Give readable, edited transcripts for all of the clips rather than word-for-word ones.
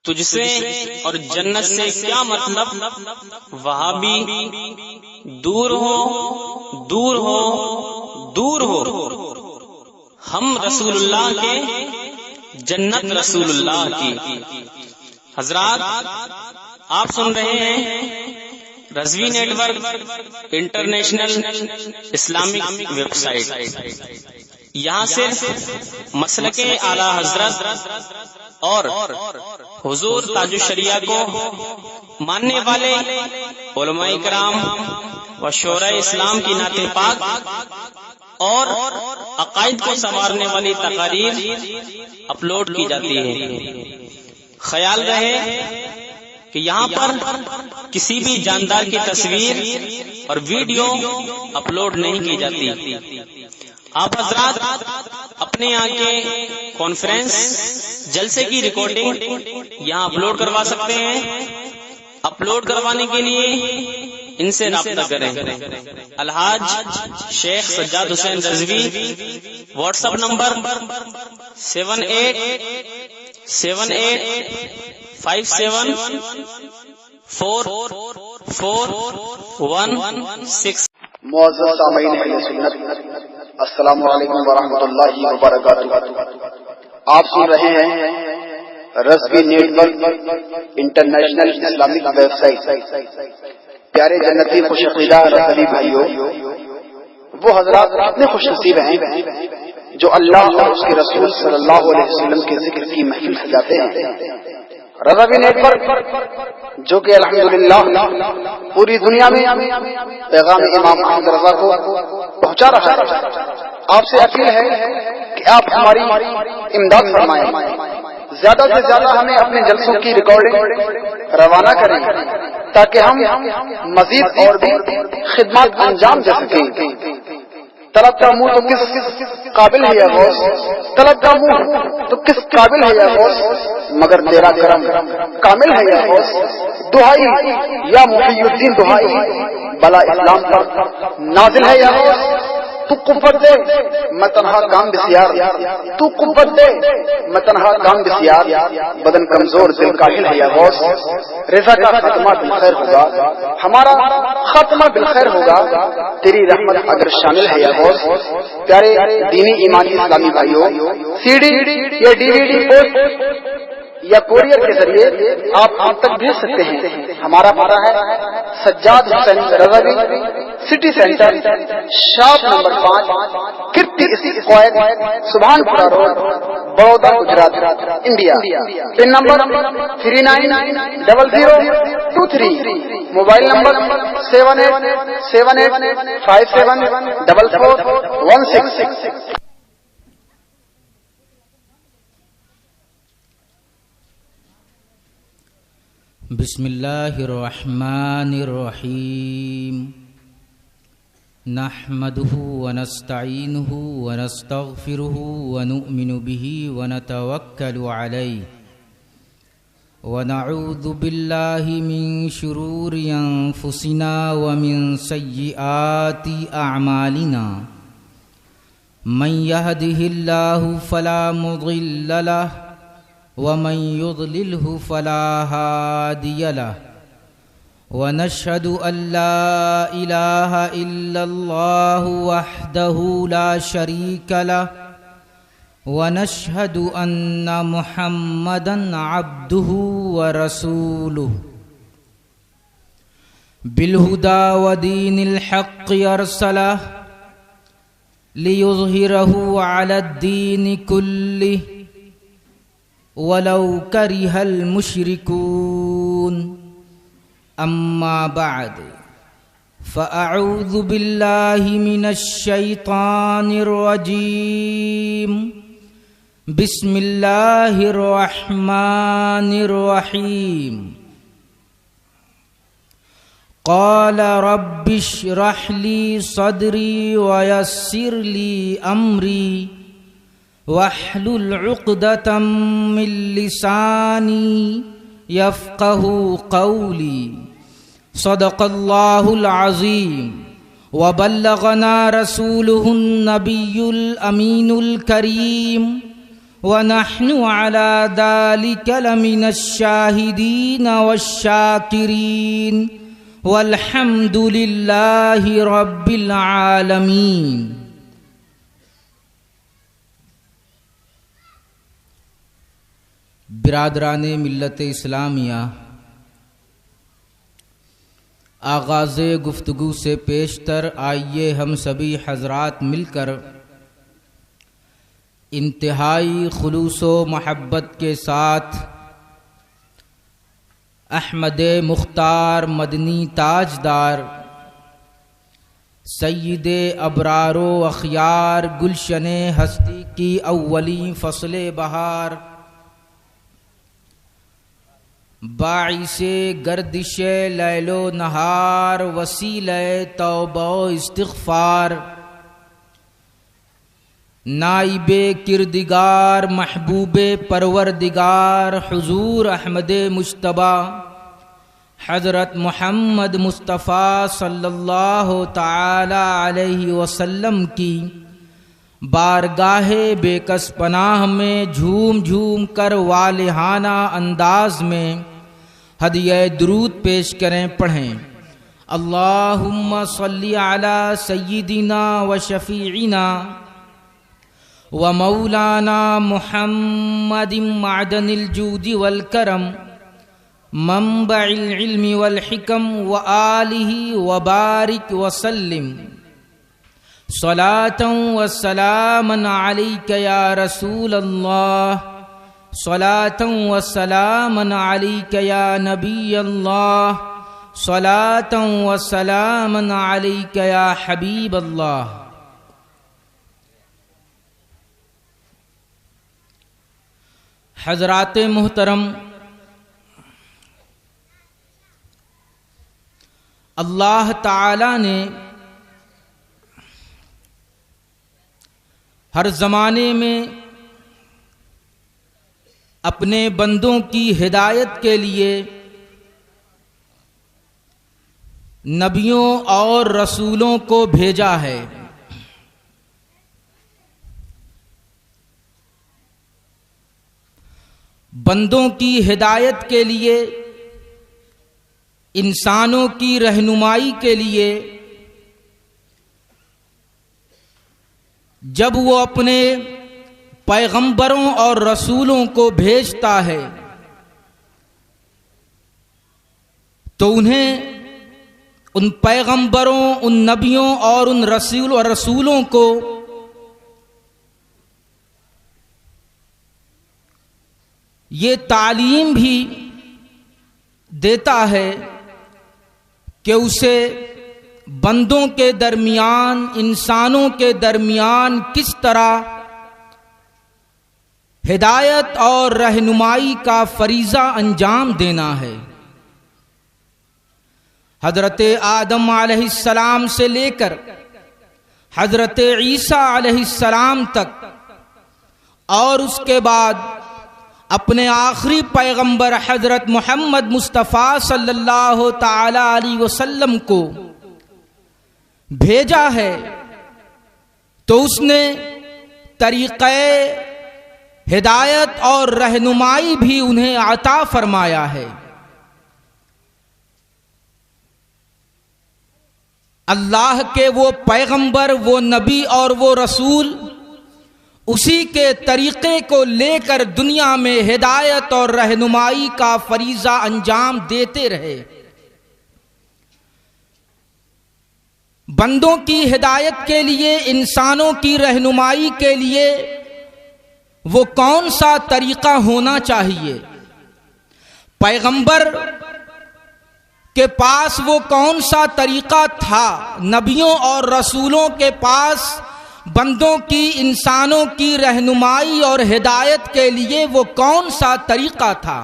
تجھ سے اور جنت سے کیا مطلب؟ وہابی دور ہو دور ہو دور ہو، ہم رسول اللہ کے، جنت رسول اللہ کی۔ حضرات آپ سن رہے ہیں Rizvi network international Islamic website. یہاں صرف مسلک اعلی حضرت اور حضور تاج الشریعہ کو ماننے والے علماء کرام و شورائے اسلام کی نعت پاک اور عقائد کو سنوارنے والی تقاریر اپلوڈ کی جاتی ہے۔ خیال رہے کہ یہاں پر کسی بھی جاندار کی تصویر اور ویڈیو اپلوڈ نہیں کی جاتی۔ آپ حضرات اپنے یہاں کے کانفرنس جلسے کی ریکارڈنگ یہاں اپلوڈ کروا سکتے ہیں۔ اپلوڈ کروانے کے لیے ان سے رابطہ کریں۔ الحاج شیخ Sajjad Hussain Rizvi, what's app number 7887574416۔ معزز سامعین اہل سنت، السلام علیکم ورحمۃ اللہ وبرکاتہ۔ آپ سن رہے ہیں Rizvi network international Islamic website. پیارے جنتی خوش عقیدہ رضوی بھائیوں، وہ حضرات کتنے خوش نصیب ہیں جو اللہ اور اس کے رسول صلی اللہ علیہ وسلم کے ذکر کی محفل سجاتے ہیں۔ رضوی نیٹ ورک جو کہ الحمدللہ پوری دنیا میں پیغام امام احمد رضا کو پہنچا رہا ہے، آپ سے اپیل ہے کہ آپ ہماری امداد فرمائیں، زیادہ سے زیادہ ہمیں اپنے جلسوں کی ریکارڈنگ روانہ کریں تاکہ ہم مزید اور بھی خدمات انجام دے سکیں۔ طلب کا منہ تو کس قابل ہے یا غوث، طلب کا منہ تو کس قابل ہے یا غوث، مگر تیرا کرم کامل ہے یا غوث۔ دہائی یا محی الدین دہائی بلا اسلام پر نازل ہے یا غوث۔ تو قوت دے میں تنہا کام بسیار، تو قوت دے میں تنہا کام بسیار، بدن کمزور دل کاہل ہے یا غوث۔ رضا کا خاتمہ بالخیر ہوگا، ہمارا خاتمہ بالخیر ہوگا، تیری رحمت اگر شامل ہے یا غوث۔ پیارے دینی ایمانی اسلامی بھائیوں، سی ڈی یا ڈی وی ڈی پوسٹ یا کوریئر کے ذریعے آپ ہم تک بھیج سکتے ہیں۔ ہمارا پتہ ہے Sajjad Hussain Rizvi, city centre, shop number 5، Kirti square, Subhanpura road, Baroda, Gujarat, India. Pin number 390023، mobile number 7878574416۔ بسم اللہ الرحمن الرحیم، نحمده ونستعینه ونستغفره ونؤمن به ونتوکل علیہ ونعوذ باللہ من شرور انفسنا ومن سیئات اعمالنا، من يهده اللہ فلا مضل له ومن يضلله فلا هادي له، ونشهد أن لا إله إلا الله وحده لا شريك له، ونشهد أن محمدا عبده ورسوله، بالهدى ودين الحق أرسله ليظهره على الدين كله ولو كره المشركون، أما بعد فأعوذ بالله من الشيطان الرجيم، بسم الله الرحمن الرحيم، قال رب اشرح لي صدري ويسر لي أمري واحلل عقدة من لساني يفقه قولي، صدق الله العظيم وبلغنا رسوله النبي الأمين الكريم ونحن على ذلك لمن الشاهدين والشاكرين والحمد لله رب العالمين. برادران ملت اسلامیہ، آغاز گفتگو سے پیشتر آئیے ہم سبھی حضرات مل کر انتہائی خلوص و محبت کے ساتھ احمد مختار مدنی تاجدار سید ابرار و اخیار گلشن ہستی کی اولین فصل بہار، باعث گردش لیل و نہار، وسیلہ توبہ و استغفار، نائب کردگار محبوب پروردگار حضور احمد مجتبی حضرت محمد مصطفیٰ صلی اللہ تعالی علیہ وسلم کی بارگاہ بے کس پناہ میں جھوم جھوم کر والہانہ انداز میں ہدیہ درود پیش کریں، پڑھیں. اللہم صلی علی سیدنا و شفیعنا و مولانا محمد معدن الجود والکرم منبع العلم والحکم و آلہ وبارک وسلم صلاۃ و سلاما علیک یا رسول اللہ، صلاۃ و سلاما علیک یا نبی اللہ، صلاۃ و سلاما علیک یا حبیب اللہ. حضرات محترم، اللہ تعالی نے ہر زمانے میں اپنے بندوں کی ہدایت کے لیے نبیوں اور رسولوں کو بھیجا ہے. بندوں کی ہدایت کے لیے، انسانوں کی رہنمائی کے لیے جب وہ اپنے پیغمبروں اور رسولوں کو بھیجتا ہے تو انہیں ان پیغمبروں، ان نبیوں اور ان رسولوں کو یہ تعلیم بھی دیتا ہے کہ اسے بندوں کے درمیان، انسانوں کے درمیان کس طرح ہدایت اور رہنمائی کا فریضہ انجام دینا ہے. حضرت آدم علیہ السلام سے لے کر حضرت عیسیٰ علیہ السلام تک اور اس کے بعد اپنے آخری پیغمبر حضرت محمد مصطفیٰ صلی اللہ تعالی علیہ وسلم کو بھیجا ہے تو اس نے طریقہ ہدایت اور رہنمائی بھی انہیں عطا فرمایا ہے. اللہ کے وہ پیغمبر، وہ نبی اور وہ رسول اسی کے طریقے کو لے کر دنیا میں ہدایت اور رہنمائی کا فریضہ انجام دیتے رہے. بندوں کی ہدایت کے لیے، انسانوں کی رہنمائی کے لیے وہ کون سا طریقہ ہونا چاہیے؟ پیغمبر کے پاس وہ کون سا طریقہ تھا؟ نبیوں اور رسولوں کے پاس بندوں کی، انسانوں کی رہنمائی اور ہدایت کے لیے وہ کون سا طریقہ تھا؟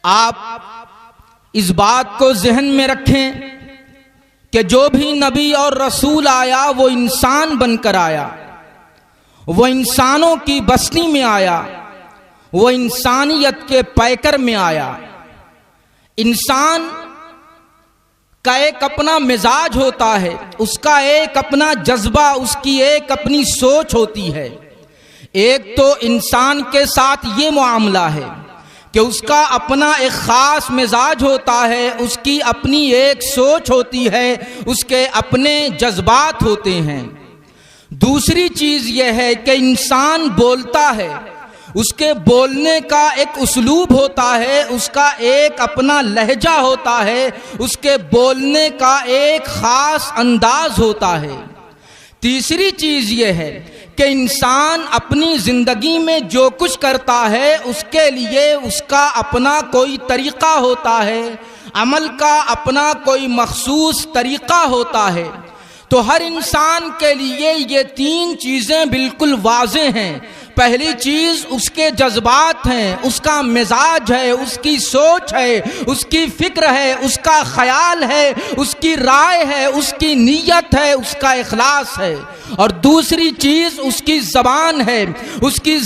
آپ اس بات کو ذہن میں رکھیں کہ جو بھی نبی اور رسول آیا وہ انسان بن کر آیا، وہ انسانوں کی بستی میں آیا، وہ انسانیت کے پیکر میں آیا. انسان کا ایک اپنا مزاج ہوتا ہے، اس کا ایک اپنا جذبہ، اس کی ایک اپنی سوچ ہوتی ہے. ایک تو انسان کے ساتھ یہ معاملہ ہے کہ اس کا اپنا ایک خاص مزاج ہوتا ہے، اس کی اپنی ایک سوچ ہوتی ہے، اس کے اپنے جذبات ہوتے ہیں۔ دوسری چیز یہ ہے کہ انسان بولتا ہے، اس کے بولنے کا ایک اسلوب ہوتا ہے، اس کا ایک اپنا لہجہ ہوتا ہے، اس کے بولنے کا ایک خاص انداز ہوتا ہے۔ تیسری چیز یہ ہے کہ انسان اپنی زندگی میں جو کچھ کرتا ہے اس کے لیے اس کا اپنا کوئی طریقہ ہوتا ہے، عمل کا اپنا کوئی مخصوص طریقہ ہوتا ہے۔ تو ہر انسان کے لیے یہ تین چیزیں بالکل واضح ہیں۔ پہلی چیز اس کے جذبات ہیں، اس کا مزاج ہے، اس کی سوچ ہے، اس کی فکر ہے، اس کا خیال ہے، اس کی رائے ہے، اس کی نیت ہے، اس کا اخلاص ہے۔ اور دوسری چیز اس کی زبان ہے، اس کی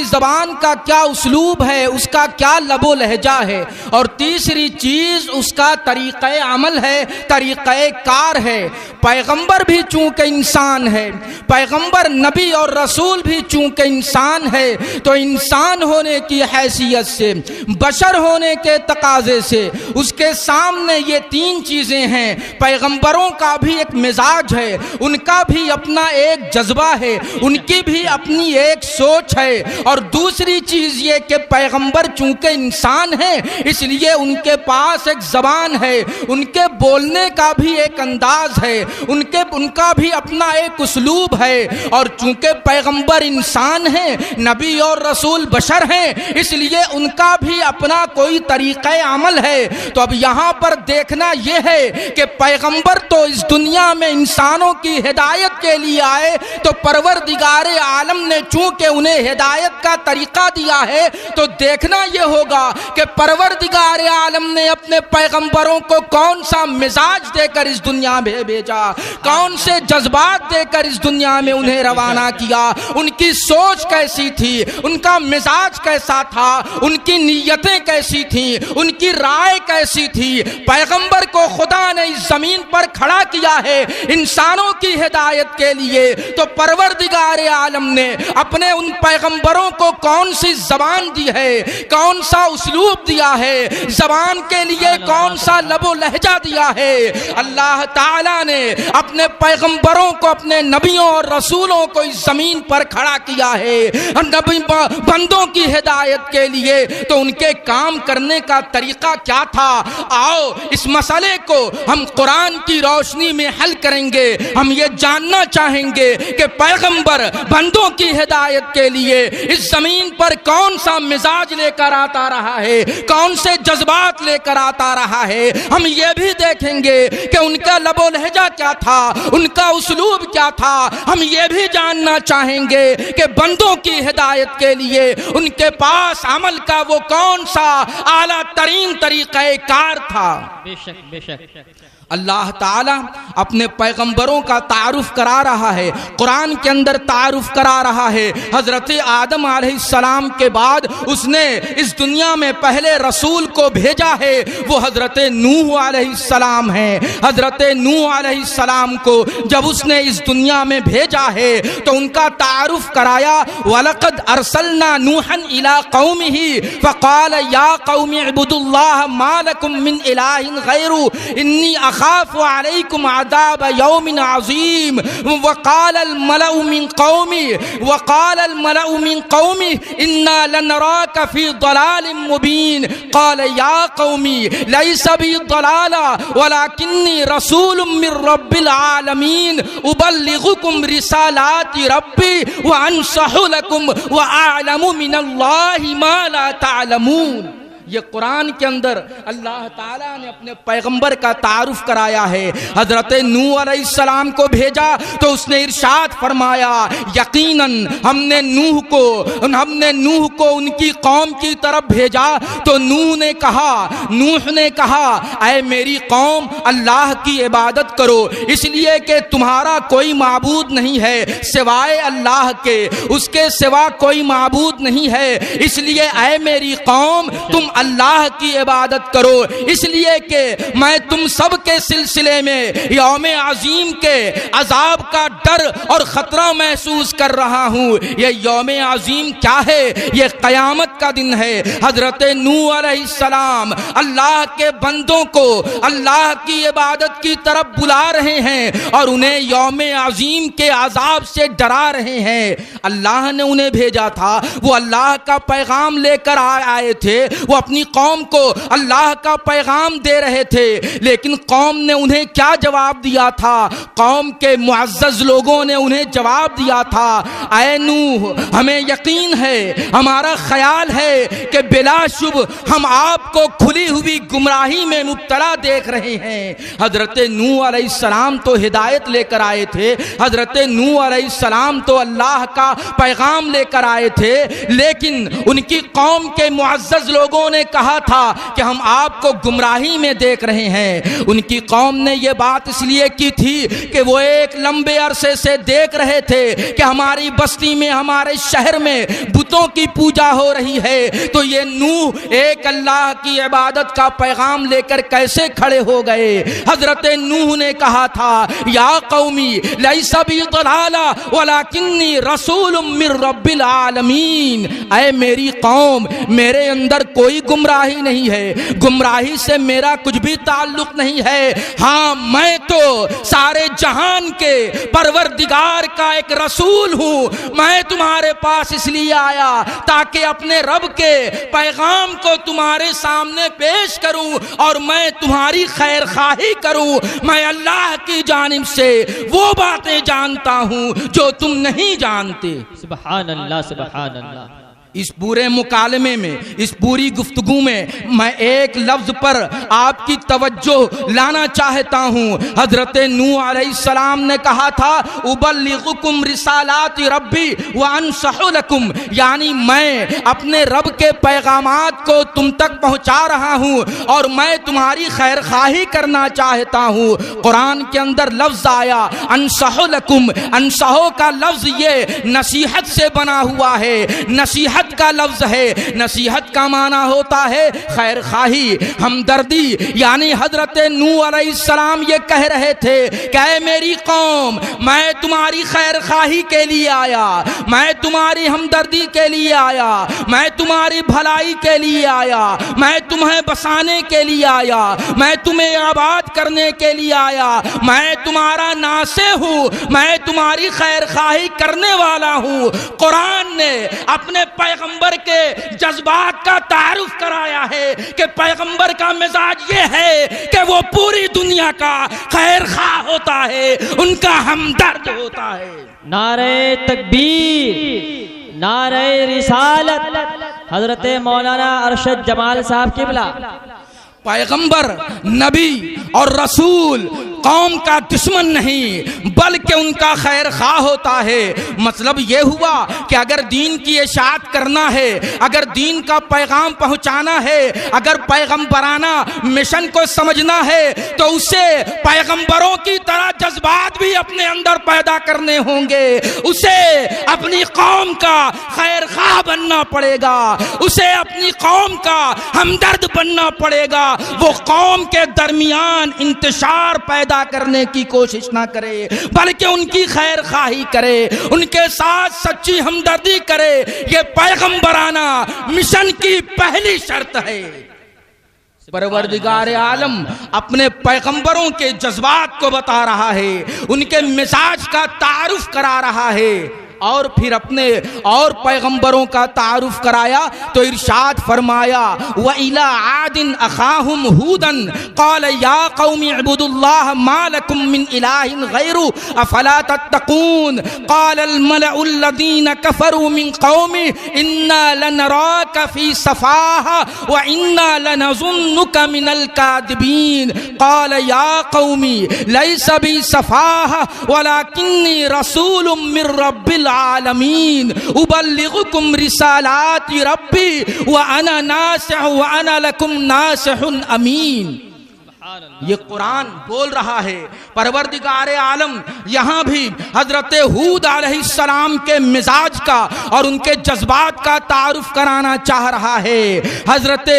زبان کا کیا اسلوب ہے، اس کا کیا لب و لہجہ ہے۔ اور تیسری چیز اس کا طریقہ عمل ہے، طریقہ کار ہے۔ پیغمبر بھی چونکہ انسان ہے، پیغمبر نبی اور رسول بھی چونکہ انسان ہے، تو انسان ہونے کی حیثیت سے، بشر ہونے کے تقاضے سے اس کے سامنے یہ تین چیزیں ہیں۔ پیغمبروں کا بھی ایک مزاج ہے، ان کا بھی اپنا ایک جذبہ ہے، ان کی بھی اپنی ایک سوچ ہے۔ اور دوسری چیز یہ کہ پیغمبر چونکہ انسان ہے اس لیے ان کے پاس ایک زبان ہے، ان کے بولنے کا بھی ایک انداز ہے، ان کا بھی اپنا ایک اسلوب ہے۔ اور چونکہ پیغمبر انسان ہیں، نبی اور رسول بشر ہیں، اس لیے ان کا بھی اپنا کوئی طریقہ عمل ہے۔ تو اب یہاں پر دیکھنا یہ ہے کہ پیغمبر تو اس دنیا میں انسانوں کی ہدایت کے لیے آئے، تو پروردگار عالم نے چونکہ انہیں ہدایت کا طریقہ دیا ہے، تو دیکھنا یہ ہوگا کہ پروردگار عالم نے اپنے پیغمبروں کو کون سا مزاج دے کر اس دنیا میں بھیجا، کون سے جذبات دے کر اس دنیا میں انہیں روانہ کیا، ان کی سوچ کیسی تھی، ان کا مزاج کیسا تھا، ان کی نیتیں کیسی تھیں، ان کی رائے کیسی تھی۔ پیغمبر کو خدا نے اس زمین پر کھڑا کیا ہے انسانوں کی ہدایت کے لیے، تو پروردگار عالم نے اپنے ان پیغمبروں کو کون سی زبان دی ہے، کون سا اسلوب دیا ہے، زبان کے لیے کون سا لب و لہجہ دیا ہے۔ اللہ تعالیٰ نے اپنے پیغمبروں کو، اپنے نبیوں اور رسولوں کو اس زمین پر کھڑا کیا ہے نبی بندوں کی ہدایت کے لیے، تو ان کے کام کرنے کا طریقہ کیا تھا؟ آؤ اس مسئلے کو ہم قرآن کی روشنی میں حل کریں گے۔ ہم یہ جاننا چاہیں گے کہ پیغمبر بندوں کی ہدایت کے لیے اس زمین پر کون سا مزاج لے کر آتا رہا ہے، کون سے جذبات لے کر آتا رہا ہے۔ ہم یہ بھی دیکھیں گے کہ ان کا لب و لہجہ کیا تھا، ان کا اسلوب کیا تھا۔ ہم یہ بھی جاننا چاہیں گے کہ بندوں کی ہدایت کے لیے ان کے پاس عمل کا وہ کون سا اعلیٰ ترین طریقہ کار تھا۔ بے شک بے شک اللہ تعالیٰ اپنے پیغمبروں کا تعارف کرا رہا ہے، قرآن کے اندر تعارف کرا رہا ہے۔ حضرت آدم علیہ السلام کے بعد اس نے اس دنیا میں پہلے رسول کو بھیجا ہے، وہ حضرت نوح علیہ السلام ہیں۔ حضرت نوح علیہ السلام کو جب اس نے اس دنیا میں بھیجا ہے تو ان کا تعارف کرایا۔ وَلَقَدْ أَرْسَلْنَا نُوحًا إِلَىٰ قَوْمِهِ فَقَالَ يَا قَوْمِ اعْبُدُوا اللَّهَ مَا لَكُم مِّنْ إِلَٰهٍ غَيْرُهُ إِنِّي أخاف عليكم عذاب يوم عظيم وقال الملأ من قومه إنا لنراك في ضلال مبين قال يا قوم ليس بي ضلالة ولكني رسول من رب العالمين أبلغكم رسالات ربي وأنصح لكم وأعلم من الله ما لا تعلمون۔ یہ قرآن کے اندر اللہ تعالیٰ نے اپنے پیغمبر کا تعارف کرایا ہے۔ حضرت نوح علیہ السلام کو بھیجا تو اس نے ارشاد فرمایا، یقیناً ہم نے نوح کو ان کی قوم کی طرف بھیجا تو نوح نے کہا اے میری قوم، اللہ کی عبادت کرو، اس لیے کہ تمہارا کوئی معبود نہیں ہے سوائے اللہ کے، اس کے سوا کوئی معبود نہیں ہے، اس لیے اے میری قوم تم اللہ کی عبادت کرو، اس لیے کہ میں تم سب کے سلسلے میں یوم عظیم کے عذاب کا ڈر اور خطرہ محسوس کر رہا ہوں۔ یہ یوم عظیم کیا ہے؟ یہ قیامت کا دن ہے۔ حضرت نوح علیہ السلام اللہ کے بندوں کو اللہ کی عبادت کی طرف بلا رہے ہیں اور انہیں یوم عظیم کے عذاب سے ڈرا رہے ہیں۔ اللہ نے انہیں بھیجا تھا، وہ اللہ کا پیغام لے کر آئے تھے، وہ اپنی قوم کو اللہ کا پیغام دے رہے تھے، لیکن قوم نے انہیں کیا جواب دیا تھا؟ قوم کے معزز لوگوں نے انہیں جواب دیا تھا، اے نوح ہمیں یقین ہے، ہمارا خیال ہے کہ بلا شبہ ہم آپ کو کھلی ہوئی گمراہی میں مبتلا دیکھ رہے ہیں۔ حضرت نوح علیہ السلام تو ہدایت لے کر آئے تھے، حضرت نوح علیہ السلام تو اللہ کا پیغام لے کر آئے تھے، لیکن ان کی قوم کے معزز لوگوں نے کہا تھا کہ ہم آپ کو گمراہی میں دیکھ رہے ہیں۔ ان کی قوم نے یہ بات اس لیے کی تھی کہ وہ ایک لمبے عرصے سے دیکھ رہے تھے کہ ہماری بستی میں، ہمارے شہر میں بتوں کی پوجا ہو رہی ہے، تو یہ نوح ایک اللہ کی عبادت کا پیغام لے کر کیسے کھڑے ہو گئے؟ حضرت نوح نے کہا تھا، یا قومی لیس بی ضلالہ ولکنی رسول من رب العالمین، اے میری قوم میرے اندر کوئی گمراہی نہیں ہے، گمراہی سے میرا کچھ بھی تعلق نہیں ہے، ہاں میں تو سارے جہان کے پروردگار کا ایک رسول ہوں، میں تمہارے پاس اس لیے آیا تاکہ اپنے رب کے پیغام کو تمہارے سامنے پیش کروں اور میں تمہاری خیر خواہی کروں۔ میں اللہ کی جانب سے وہ باتیں جانتا ہوں جو تم نہیں جانتے۔ سبحان اللہ، سبحان اللہ۔ اس پورے مکالمے میں، اس پوری گفتگو میں میں ایک لفظ پر آپ کی توجہ لانا چاہتا ہوں۔ حضرت نوح علیہ السلام نے کہا تھا، ابلغکم رسالات ربی وانصح لکم، یعنی میں اپنے رب کے پیغامات کو تم تک پہنچا رہا ہوں اور میں تمہاری خیر خواہی کرنا چاہتا ہوں۔ قرآن کے اندر لفظ آیا انصح لکم، انصح کا لفظ یہ نصیحت سے بنا ہوا ہے، نصیحت کا لفظ ہے، نصیحت کا معنی ہوتا ہے خیر خواہی، ہمدردی، یعنی حضرت نوح علیہ السلام یہ کہہ رہے تھے کہ اے میری قوم میں تمہاری خیر خواہی کے لیے آیا، میں تمہاری ہمدردی کے لیے آیا، میں تمہاری بھلائی کے لیے آیا، میں تمہیں بسانے کے لیے آیا، میں تمہیں آباد کرنے کے لیے آیا، میں تمہارا ناصح ہوں، میں تمہاری خیر خواہی کرنے والا ہوں۔ قرآن نے اپنے پیغمبر کے جذبات کا تعارف کرایا ہے کہ پیغمبر کا مزاج یہ ہے کہ وہ پوری دنیا کا خیر خواہ ہوتا ہے، ان کا ہمدرد ہوتا ہے۔ نعرہ تکبیر، نعرہ رسالت، حضرت مولانا ارشد جمال صاحب قبلہ۔ پیغمبر، نبی اور رسول قوم کا دشمن نہیں بلکہ ان کا خیر خواہ ہوتا ہے۔ مطلب یہ ہوا کہ اگر دین کی اشاعت کرنا ہے، اگر دین کا پیغام پہنچانا ہے، اگر پیغمبرانہ مشن کو سمجھنا ہے تو اسے پیغمبروں کی طرح جذبات بھی اپنے اندر پیدا کرنے ہوں گے، اسے اپنی قوم کا خیر خواہ بننا پڑے گا، اسے اپنی قوم کا ہمدرد بننا پڑے گا، وہ قوم کے درمیان انتشار پیدا کرنے کی کوشش نہ کرے بلکہ ان کی خیر خواہی کرے، ان کے ساتھ سچی ہمدردی کرے۔ یہ پیغمبرانہ مشن کی پہلی شرط ہے۔ پروردگار عالم اپنے پیغمبروں کے جذبات کو بتا رہا ہے، ان کے مزاج کا تعارف کرا رہا ہے، اور پھر اپنے اور پیغمبروں کا تعارف کرایا تو ارشاد فرمایا وَإِلَىٰ عَادٍ أَخَاهُمْ هُودًا قَالَ يَا قَوْمِ اعْبُدُوا اللَّهَ مَا لَكُم مِّنْ إِلَٰهٍ غَيْرُهُ أَفَلَا تَتَّقُونَ قَالَ الْمَلَأُ الَّذِينَ كَفَرُوا مِنْ قَوْمِهِ إِنَّا لَنَرَاكَ فِي سَفَاهَةٍ وَإِنَّا لَنَظُنُّكَ مِنَ الْكَاذِبِينَ قَالَ يَا قَوْمِ لَيْسَ بِي سَفَاهَةٌ وَلَكِنِّي رَسُولٌ مِّن رَّبِّ العالمین ابلغکم رسالات ربی وانا ناصح وانا لکم ناصح امین۔ یہ قرآن بول رہا ہے۔ پروردگار عالم یہاں بھی حضرت ہود علیہ السلام کے مزاج کا اور ان کے جذبات کا تعارف کرانا چاہ رہا ہے۔ حضرت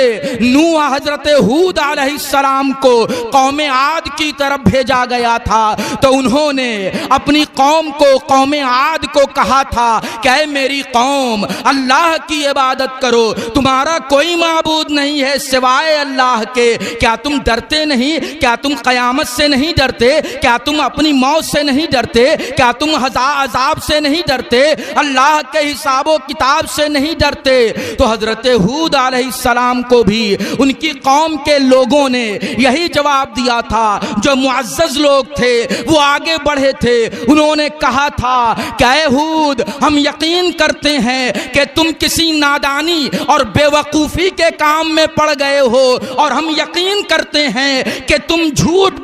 نوح حضرت ہود علیہ السلام کو قوم عاد کی طرف بھیجا گیا تھا، تو انہوں نے اپنی قوم کو، قوم عاد کو کہا تھا کہ اے میری قوم، اللہ کی عبادت کرو، تمہارا کوئی معبود نہیں ہے سوائے اللہ کے۔ کیا تم ڈرتے نہیں؟ کیا تم قیامت سے نہیں ڈرتے؟ کیا تم اپنی موت سے نہیں ڈرتے؟ کیا تم عذاب سے نہیں ڈرتے؟ اللہ کے حساب و کتاب سے نہیں ڈرتے؟ تو حضرت ہود علیہ السلام کو بھی ان کی قوم کے لوگوں نے یہی جواب دیا تھا۔ جو معزز لوگ تھے وہ آگے بڑھے تھے، انہوں نے کہا تھا کہ اے ہود، ہم یقین کرتے ہیں کہ تم کسی نادانی اور بے وقوفی کے کام میں پڑ گئے ہو، اور ہم یقین کرتے ہیں کہ تم جھوٹ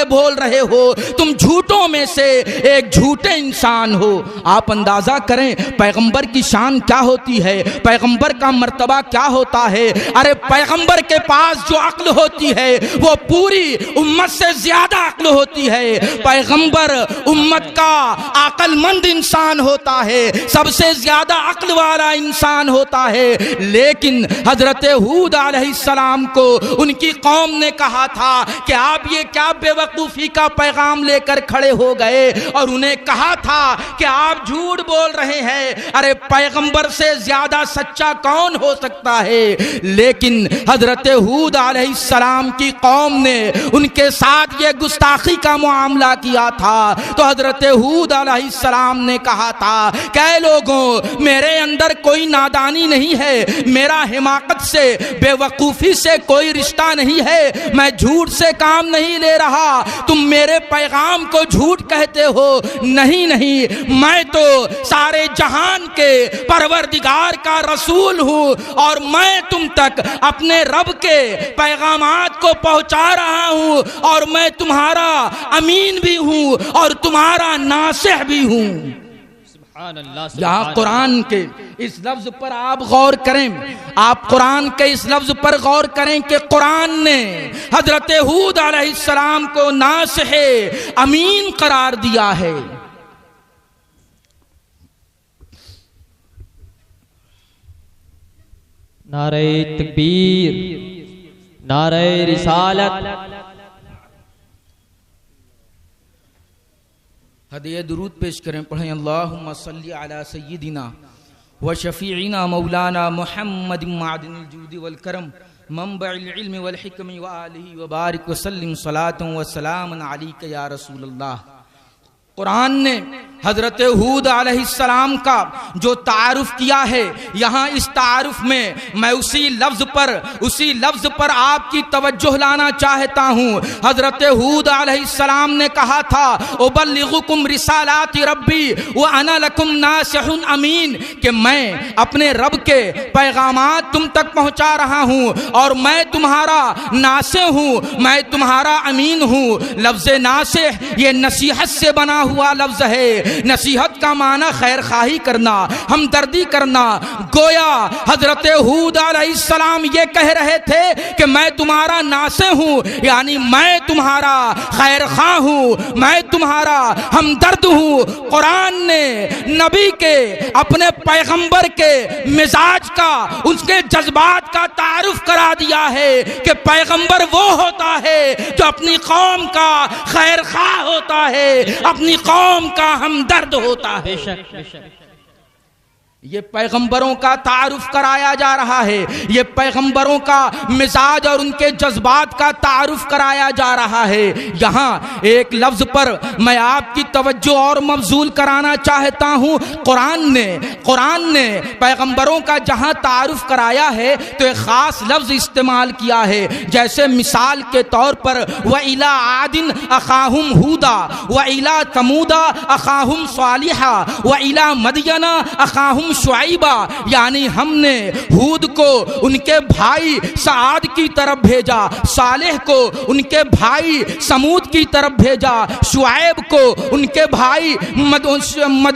بول رہے ہو، تم جھوٹوں میں سے ایک جھوٹے انسان ہو۔ آپ اندازہ کریں پیغمبر کی شان کیا ہوتی ہے، پیغمبر کا مرتبہ کیا ہوتا ہے۔ ارے پیغمبر کے پاس جو عقل ہوتی ہے وہ پوری امت سے زیادہ عقل ہوتی ہے۔ پیغمبر امت کا عقل مند انسان ہوتا ہے، سب سے زیادہ عقل والا انسان ہوتا ہے، لیکن حضرت ہود علیہ السلام کو ان کی قوم نے کہا تھا کہ آپ یہ کیا بے وقوفی کا پیغام لے کر کھڑے ہو گئے، اور انہیں کہا تھا کہ آپ جھوٹ بول رہے ہیں۔ ارے پیغمبر سے زیادہ سچا کون ہو سکتا ہے؟ لیکن حضرت ہود علیہ السلام کی قوم نے ان کے ساتھ یہ گستاخی کا معاملہ کیا تھا، تو حضرت ہود علیہ السلام نے کہا تھا کہ اے لوگوں، میرے اندر کوئی نادانی نہیں ہے، میرا حماقت سے، بے وقوفی سے کوئی رشتہ نہیں ہے، میں جھوٹ سے کام نہیں لے رہا، تم میرے پیغام کو جھوٹ کہتے ہو۔ نہیں، میں تو سارے جہان کے پروردگار کا رسول ہوں، اور میں تم تک اپنے رب کے پیغامات کو پہنچا رہا ہوں، اور میں تمہارا امین بھی ہوں اور تمہارا ناصح بھی ہوں۔ یہاں قرآن کے اس لفظ پر آپ غور کریں، آپ قرآن کے اس لفظ پر غور کریں کہ قرآن نے حضرت ہود علیہ السلام کو ناصح امین قرار دیا ہے۔ نعرہ تکبیر، نعرہ رسالت۔ ہدیہ درود پیش کریں، پڑھیں اللہم صلی علی سیدنا و شفیعنا مولانا محمد معدن الجود والکرم منبع العلم والحکم وآلہ وبارک وسلم صلاة و سلام علیک یا رسول اللہ۔ قرآن نے حضرت ہود علیہ السلام کا جو تعارف کیا ہے، یہاں اس تعارف میں میں اسی لفظ پر آپ کی توجہ لانا چاہتا ہوں۔ حضرت ہود علیہ السلام نے کہا تھا ابلغکم رسالات ربی وانا لکم ناصح امین، کہ میں اپنے رب کے پیغامات تم تک پہنچا رہا ہوں اور میں تمہارا ناصح ہوں، میں تمہارا امین ہوں۔ لفظ ناصح یہ نصیحت سے بنا ہوا لفظ ہے۔ نصیحت کا معنی خیر خواہی کرنا، ہمدردی کرنا۔ گویا حضرت ہود علیہ السلام یہ کہہ رہے تھے کہ میں تمہارا ناصح ہوں، یعنی میں تمہارا خیر خواہ ہوں، میں تمہارا ہمدرد ہوں۔ قرآن نے نبی کے، اپنے پیغمبر کے مزاج کا، اس کے جذبات کا تعارف کرا دیا ہے کہ پیغمبر وہ ہوتا ہے جو اپنی قوم کا خیر خواہ ہوتا ہے، اپنی قوم کا ہمدرد ہوتا ہے۔ بے شک بے شک۔ یہ پیغمبروں کا تعارف کرایا جا رہا ہے، یہ پیغمبروں کا مزاج اور ان کے جذبات کا تعارف کرایا جا رہا ہے۔ یہاں ایک لفظ پر میں آپ کی توجہ اور مبذول کرانا چاہتا ہوں۔ قرآن نے پیغمبروں کا جہاں تعارف کرایا ہے تو ایک خاص لفظ استعمال کیا ہے، جیسے مثال کے طور پر وَإِلَىٰ عَادٍ أَخَاهُمْ هُودًا وَإِلَىٰ ثَمُودَ أَخَاهُمْ صَالِحًا وَإِلَىٰ مَدْيَنَ أَخَاهُمْ شعیبہ، یعنی ہم نے ہود کو ان کے بھائی سعاد کی طرف بھیجا، صالح کو ان کے بھائی سمود سمود کی طرف بھیجا، شعیب کو ان کے بھائی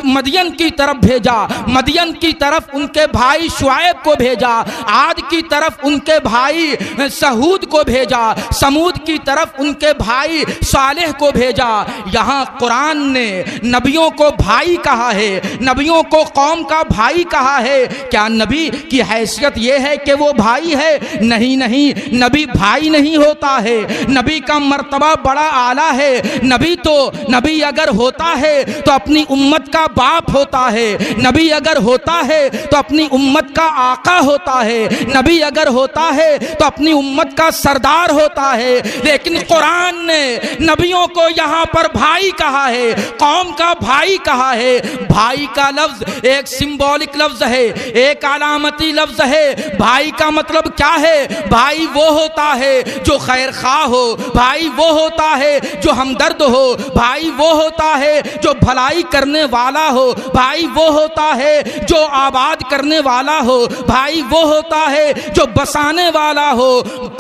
مدین کی طرف بھیجا، مدین کی طرف ان کے بھائی شعیب کو بھیجا، عاد کی طرف ان کے بھائی سہود کو بھیجا، سمود کی طرف ان کے بھائی صالح کو بھیجا۔ یہاں قرآن نے نبیوں کو بھائی کہا ہے، نبیوں کو قوم کا بھائی کہا ہے۔ کیا نبی کی حیثیت یہ ہے کہ وہ بھائی ہے؟ نہیں نہیں، نبی بھائی نہیں ہوتا ہے، نبی کا مرتبہ بڑا اعلیٰ ہے۔ نبی اگر ہوتا ہے تو اپنی امت کا باپ ہوتا ہے، نبی اگر ہوتا ہے تو اپنی امت کا آقا ہوتا ہے، نبی اگر ہوتا ہے تو اپنی امت کا سردار ہوتا ہے۔ لیکن قرآن نے نبیوں کو یہاں پر بھائی کہا ہے، قوم کا بھائی کہا ہے۔ بھائی کا لفظ ایک سمبولک لفظ ہے، ایک علامتی لفظ ہے۔ بھائی کا مطلب کیا ہے؟ بھائی وہ ہوتا ہے جو خیر خواہ ہو، بھائی وہ ہوتا ہے جو ہمدرد ہو، بھائی وہ ہوتا ہے جو بھلائی کرنے والا ہو، بھائی وہ ہوتا ہے جو آباد کرنے والا ہو، بھائی وہ ہوتا ہے جو بسانے والا ہو۔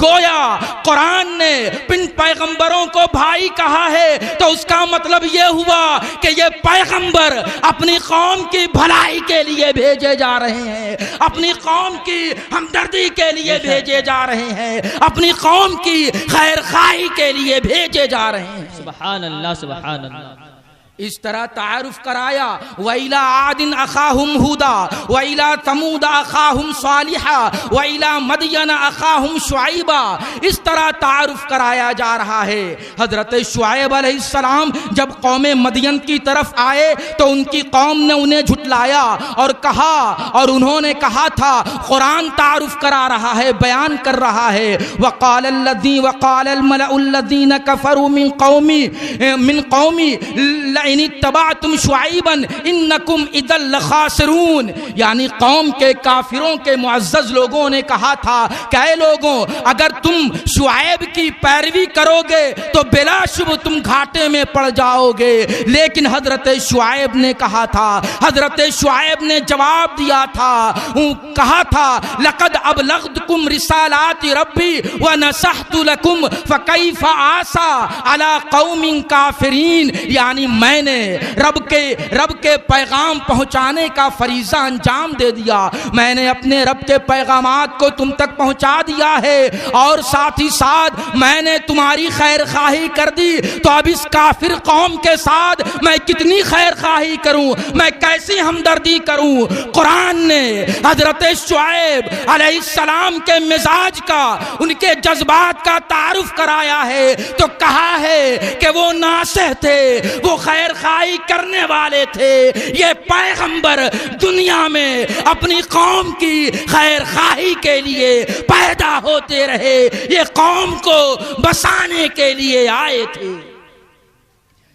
گویا قرآن نے پن پیغمبروں کو بھائی کہا ہے تو اس کا مطلب یہ ہوا کہ یہ پیغمبر اپنی قوم کی بھلائی کے لیے بھیجے جا رہے ہیں، اپنی قوم کی ہمدردی کے لیے بھیجے جا رہے ہیں، اپنی قوم کی خیر خواہی کے لیے بھیجے جا رہے ہیں۔ سبحان اللہ، سبحان اللہ۔ اس طرح تعارف کرایا، وَإِلَىٰ عَادٍ أَخَاهُمْ هُودًا وَإِلَىٰ ثَمُودَ أَخَاهُمْ صَالِحًا وَإِلَىٰ مَدْيَنَ أَخَاهُمْ شُعَيْبًا۔ اس طرح تعارف کرایا جا رہا ہے۔ حضرت شعیب علیہ السلام جب قوم مدین کی طرف آئے تو ان کی قوم نے انہیں جھٹلایا اور کہا، اور انہوں نے کہا تھا، قرآن تعارف کرا رہا ہے، بیان کر رہا ہے، وقال الملأ الذين كفروا من قومي لئن اتبعتم شعيبا انکم اذا لخاسرون۔ یعنی قوم کے کافروں کے معزز لوگوں نے کہا تھا کہ اے لوگوں، اگر تم شعیب کی پیروی کرو گے تو بلا شبہ تم گھاٹے میں پڑ جاؤ گے۔ لیکن حضرت شعیب نے کہا تھا، حضرت شعیب نے جواب دیا تھا، کہا تھا، لقد ابلغتکم رسالات ربی ونصحت لکم فکیف آسا علی قوم کافرین۔ یعنی میں نے رب کے پیغام پہنچانے کا فریضہ انجام دے دیا، میں نے اپنے رب کے پیغامات کو تم تک پہنچا دیا ہے، اور ساتھ ہی ساتھ میں نے تمہاری خیر خواہی کر دی۔ تو اب اس کافر قوم کے ساتھ میں کتنی خیر خواہی کروں، میں کیسی ہمدردی کروں؟ قرآن نے حضرت شعیب علیہ السلام کے مزاج کا، ان کے جذبات کا تعارف کرایا ہے، تو کہا ہے کہ وہ ناصح تھے، وہ خیر خواہی کرنے والے تھے۔ یہ پیغمبر دنیا میں اپنی قوم کی خیر خواہی کے لیے پیدا ہوتے رہے، یہ قوم کو بسانے کے لیے آئے تھے۔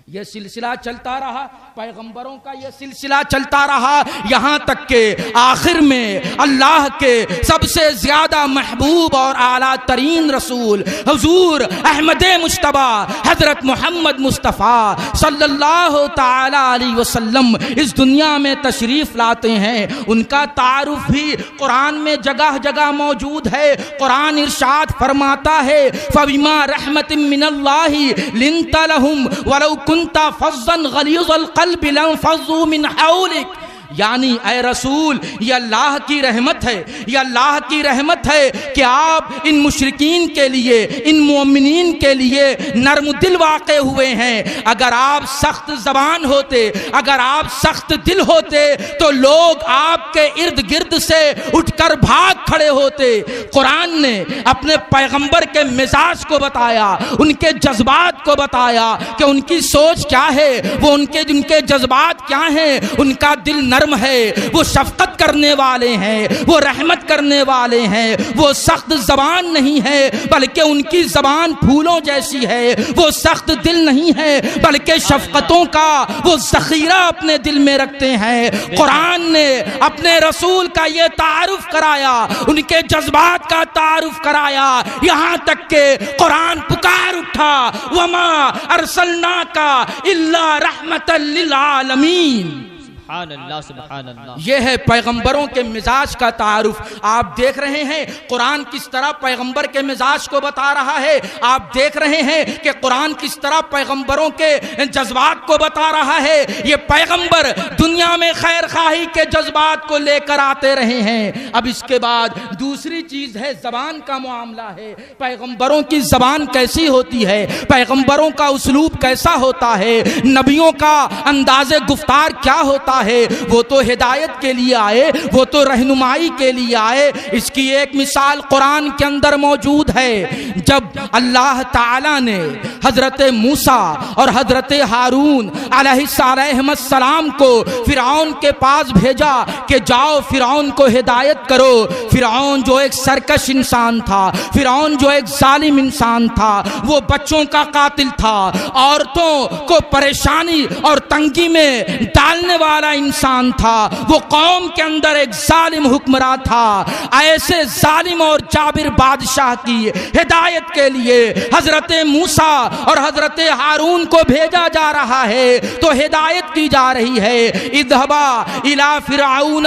یہ سلسلہ چلتا رہا، پیغمبروں کا یہ سلسلہ چلتا رہا، یہاں تک کہ آخر میں اللہ کے سب سے زیادہ محبوب اور اعلیٰ ترین رسول حضور احمد مجتبیٰ حضرت محمد مصطفیٰ صلی اللہ تعالی علیہ وسلم اس دنیا میں تشریف لاتے ہیں۔ ان کا تعارف بھی قرآن میں جگہ جگہ موجود ہے۔ قرآن ارشاد فرماتا ہے، فَبِمَا رَحْمَةٍ مِّنَ اللَّهِ لِنْتَ لَهُمْ وَلَوْ كُنْتَ فَظًّا غَلِيظَ الْقَلْبِ لَانفَضُّوا مِنْ حَوْلِكَ۔ یعنی اے رسول، یہ اللہ کی رحمت ہے، یہ اللہ کی رحمت ہے کہ آپ ان مشرکین کے لیے، ان مومنین کے لیے نرم دل واقع ہوئے ہیں۔ اگر آپ سخت زبان ہوتے، اگر آپ سخت دل ہوتے تو لوگ آپ کے ارد گرد سے اٹھ کر بھاگ کھڑے ہوتے۔ قرآن نے اپنے پیغمبر کے مزاج کو بتایا، ان کے جذبات کو بتایا کہ ان کی سوچ کیا ہے، وہ ان کے جذبات کیا ہیں۔ ان کا دل نرم ہے، وہ شفقت کرنے والے ہیں، وہ رحمت کرنے والے ہیں، وہ سخت زبان نہیں ہے بلکہ ان کی زبان پھولوں جیسی ہے، وہ سخت دل نہیں ہے بلکہ شفقتوں کا وہ ذخیرہ اپنے دل میں رکھتے ہیں۔ قرآن نے اپنے رسول کا یہ تعارف کرایا، ان کے جذبات کا تعارف کرایا، یہاں تک کہ قرآن پکار اٹھا، وما ارسلناک الا رحمتا للعالمین۔ سبحان اللہ سبحان اللہ۔ یہ ہے پیغمبروں کے مزاج کا تعارف۔ آپ دیکھ رہے ہیں قرآن کس طرح پیغمبر کے مزاج کو بتا رہا ہے، آپ دیکھ رہے ہیں کہ قرآن کس طرح پیغمبروں کے جذبات کو بتا رہا ہے۔ یہ پیغمبر دنیا میں خیر خواہی کے جذبات کو لے کر آتے رہے ہیں۔ اب اس کے بعد دوسری چیز ہے زبان کا معاملہ ہے۔ پیغمبروں کی زبان کیسی ہوتی ہے، پیغمبروں کا اسلوب کیسا ہوتا ہے، نبیوں کا انداز گفتار کیا ہوتا ہے۔ وہ تو ہدایت کے لیے آئے، وہ تو رہنمائی کے لیے آئے۔ اس کی ایک مثال قرآن کے اندر موجود ہے۔ جب اللہ تعالی نے حضرت موسیٰ اور حضرت ہارون علیہ السلام کو فرعون کے پاس بھیجا کہ جاؤ فرعون کو ہدایت کرو۔ فرعون جو ایک سرکش انسان تھا، فرعون جو ایک ظالم انسان تھا، وہ بچوں کا قاتل تھا، عورتوں کو پریشانی اور تنگی میں ڈالنے والا انسان تھا، وہ قوم کے اندر ایک ظالم حکمراں تھا۔ ایسے ظالم اور جابر بادشاہ کی ہدایت کے لیے حضرت موسیٰ اور حضرت ہارون کو بھیجا جا رہا ہے تو ہدایت کی جا رہی ہے، اذهبا الى فرعون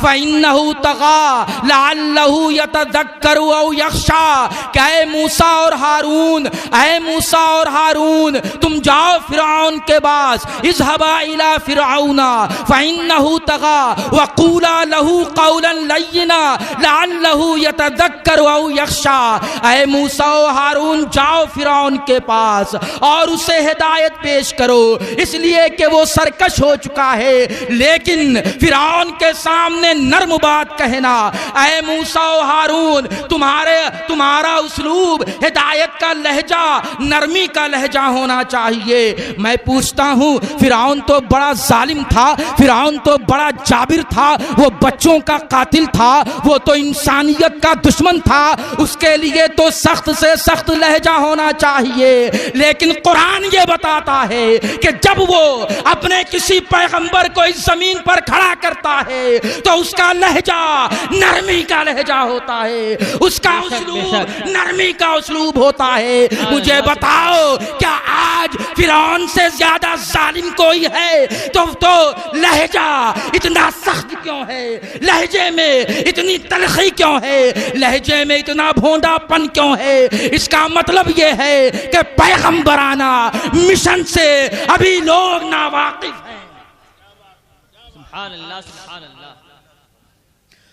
فانه طغى لعله يتذكر او يخشى کہ اے موسیٰ اور ہارون، اے موسیٰ اور ہارون تم جاؤ فرعون کے پاس، اذهبا الى فرعون فانه طغى وقولا له قولا لینا لعله يتذكر او يخشى۔ اے موسیٰ و ہارون جاؤ فرعون کے پاس اور اسے ہدایت پیش کرو، اس لیے کہ وہ سرکش ہو چکا ہے، لیکن فرعون کے سامنے نرم بات کہنا۔ اے موسیٰ و ہارون تمہارا اسلوب ہدایت کا لہجہ نرمی کا لہجہ ہونا چاہیے۔ میں پوچھتا ہوں فرعون تو بڑا ظالم تھا، فرعون تو بڑا جابر تھا، وہ بچوں کا قاتل تھا، وہ تو انسانیت کا دشمن تھا، اس کے لیے تو سخت سے سخت لہجہ ہونا چاہیے۔ لیکن قرآن یہ بتاتا ہے کہ جب وہ اپنے کسی پیغمبر کو اس زمین پر کھڑا کرتا ہے تو اس کا لہجہ نرمی کا لہجہ ہوتا ہے، اس کا اسلوب نرمی کا اسلوب ہوتا ہے۔ مجھے بتاؤ کیا آج فرعون سے زیادہ ظالم کوئی ہے؟ تو لہجہ اتنا سخت کیوں ہے؟ لہجے میں اتنی تلخی کیوں ہے؟ لہجے میں اتنا بھونڈا پن کیوں ہے؟ اس کا مطلب یہ ہے کہ پیغمبرانہ مشن سے ابھی لوگ ناواقف ہیں۔ سبحان اللہ سبحان اللہ۔